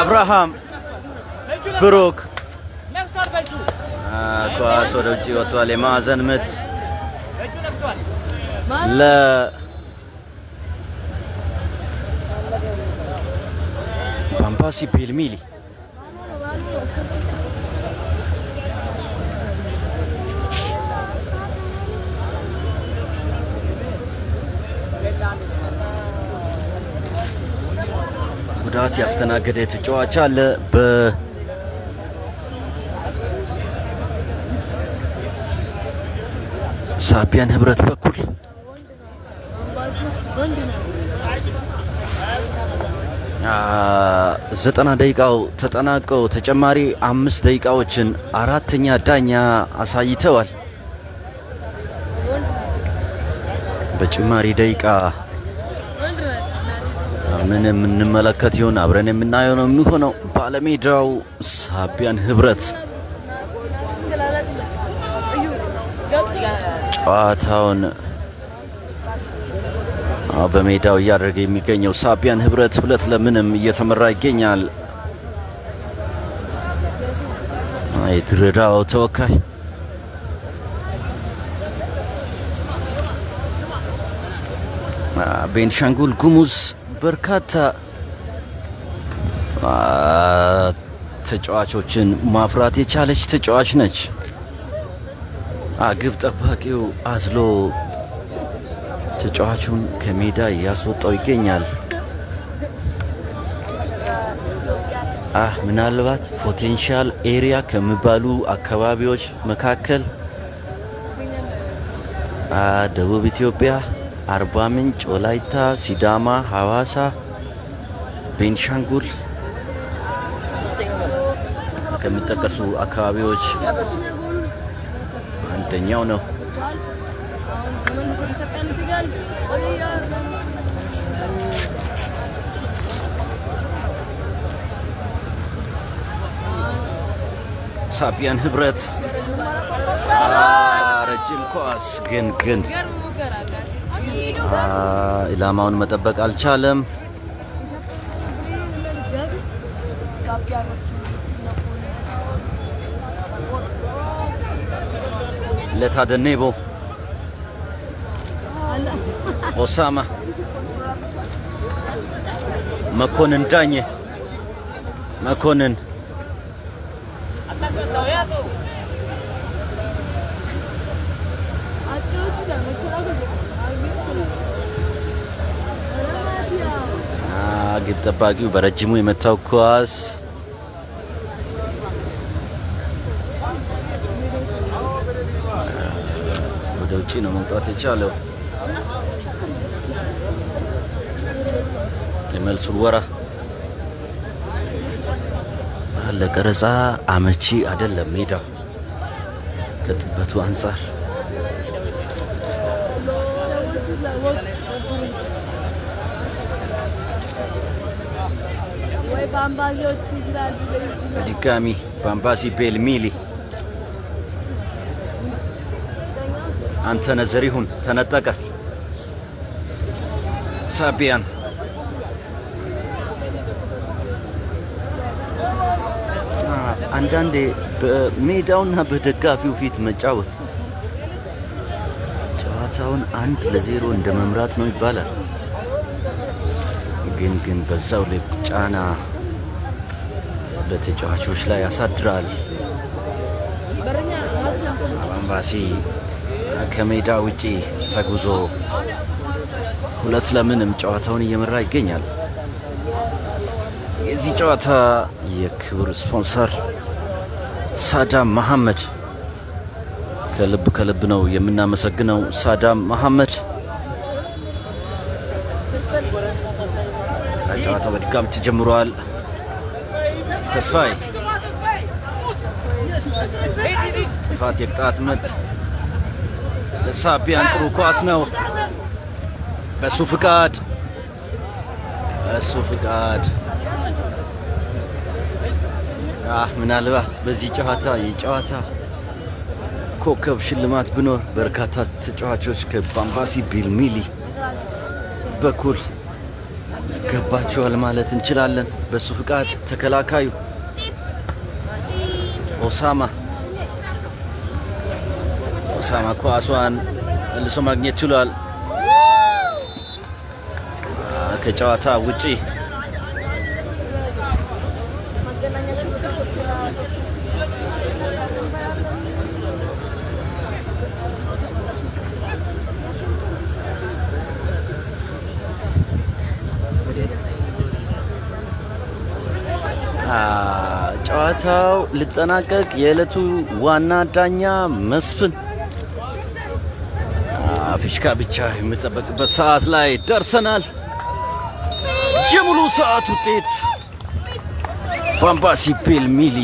B: አብርሃም ብሩክ ኳስ ወደ ውጭ ወጥቷል። የማዕዘን ምት ለባምባሲ ቤልሚሊ ጉዳት ያስተናገደ ተጫዋች አለ። በሳቢያን ህብረት በኩል 90 ደቂቃው ተጠናቀው ተጨማሪ 5 ደቂቃዎችን አራተኛ ዳኛ አሳይተዋል። በጭማሪ ደቂቃ ምን የምንመለከት ይሆን? አብረን የምናየው ነው የሚሆነው። ባለሜዳው ሳቢያን ህብረት ጨዋታውን በሜዳው እያደረገ የሚገኘው ሳቢያን ህብረት 2-0 እየተመራ ይገኛል። የድሬዳዋው ተወካይ ቤንሻንጉል ጉሙዝ በርካታ ተጫዋቾችን ማፍራት የቻለች ተጫዋች ነች። ግብ ጠባቂው አዝሎ ተጫዋቹን ከሜዳ ያስወጣው ይገኛል። ምናልባት ፖቴንሻል ኤሪያ ከሚባሉ አካባቢዎች መካከል ደቡብ ኢትዮጵያ፣ አርባ ምንጭ፣ ወላይታ፣ ሲዳማ፣ ሐዋሳ፣ ቤንሻንጉል ከሚጠቀሱ አካባቢዎች አንደኛው ነው። ሳቢያን ህብረት ረጅም ኳስ ግን ኢላማውን መጠበቅ አልቻለም። ለታደኔቦ ኦሳማ መኮንን ዳኘ መኮንን ግብ ጠባቂው በረጅሙ የመታው ኳስ ወደ ውጪ ነው መውጣት የቻለው። የመልሱ ወራ ለቀረጻ አመቺ አይደለም ሜዳው ከጥበቱ አንፃር። በድጋሚ ባምባሲ ቤልሚሊ አንተነህ ዘሪሁን ተነጠቀ። ሳቢያን አንዳንዴ በሜዳውና በደጋፊው ፊት መጫወት ጨዋታውን 1-0 እንደ መምራት ነው ይባላል። ግን በዛው ልክ ጫና በተጫዋቾች ላይ ያሳድራል። ባምባሲ ከሜዳ ውጪ ተጉዞ 2-0 ጨዋታውን እየመራ ይገኛል። የዚህ ጨዋታ የክብር ስፖንሰር ሳዳም መሐመድ፣ ከልብ ነው የምናመሰግነው ሳዳም መሐመድ። ጨዋታው በድጋሚ ተጀምሯል። ተስፋዬ ጥፋት የቅጣት ምት ለሳቢያን ጥሩ ኳስ ነው። በሱ ፍቃድ ምናልባት በዚህ ጨዋታ የጨዋታ ኮከብ ሽልማት ቢኖር በርካታ ተጫዋቾች ከባምባሲ ቤልሚሊ በኩል ገባቸዋል ማለት እንችላለን። በሱ ፍቃድ ተከላካዩ ኦሳማ ኳሷን መልሶ ማግኘት ችሏል። ከጨዋታ ውጪ ጨዋታው ሊጠናቀቅ የዕለቱ ዋና ዳኛ መስፍን ፊሽካ ብቻ የሚጠበቅበት ሰዓት ላይ ደርሰናል። የሙሉ ሰዓት ውጤት ባምባሲ ቤልሚሊ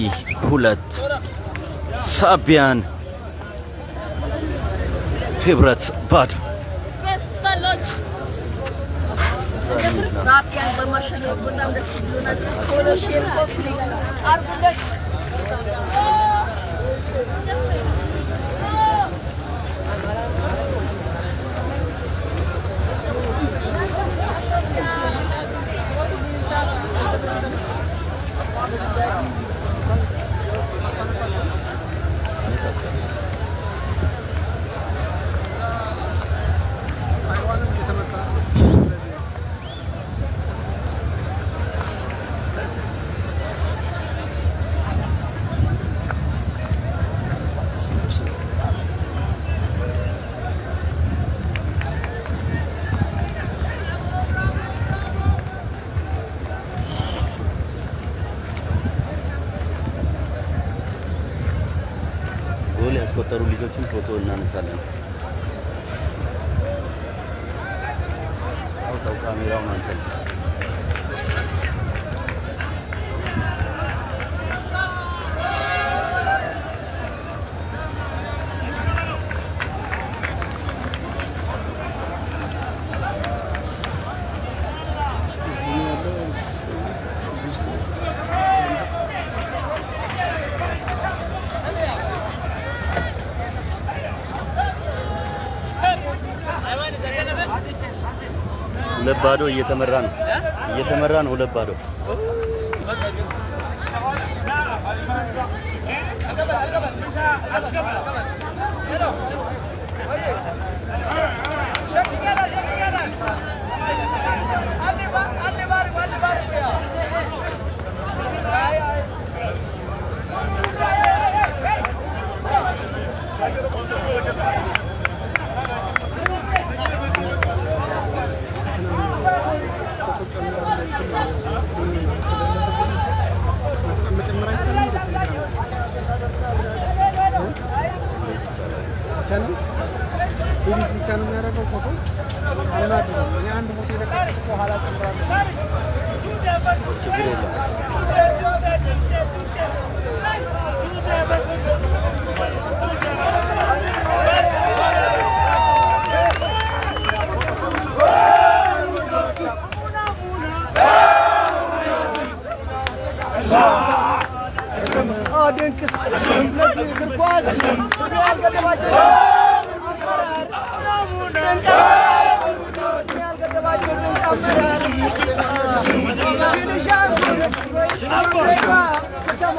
B: 2 ሳቢያን ህብረት ባዶ። ሳቢያን በማሸነፍ በጣም ደስ ብሎናል። ኮሎሼር ኮፍሊ አርጉለት ያስቆጠሩ ልጆችን ፎቶ እናነሳለን። አውጣው ካሜራውን አንተ ለባዶ እየተመራ ነው 2-2
A: ተጨምሯል።
B: ችግር የለም።
A: Come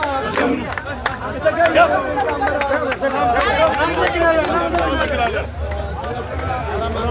A: on.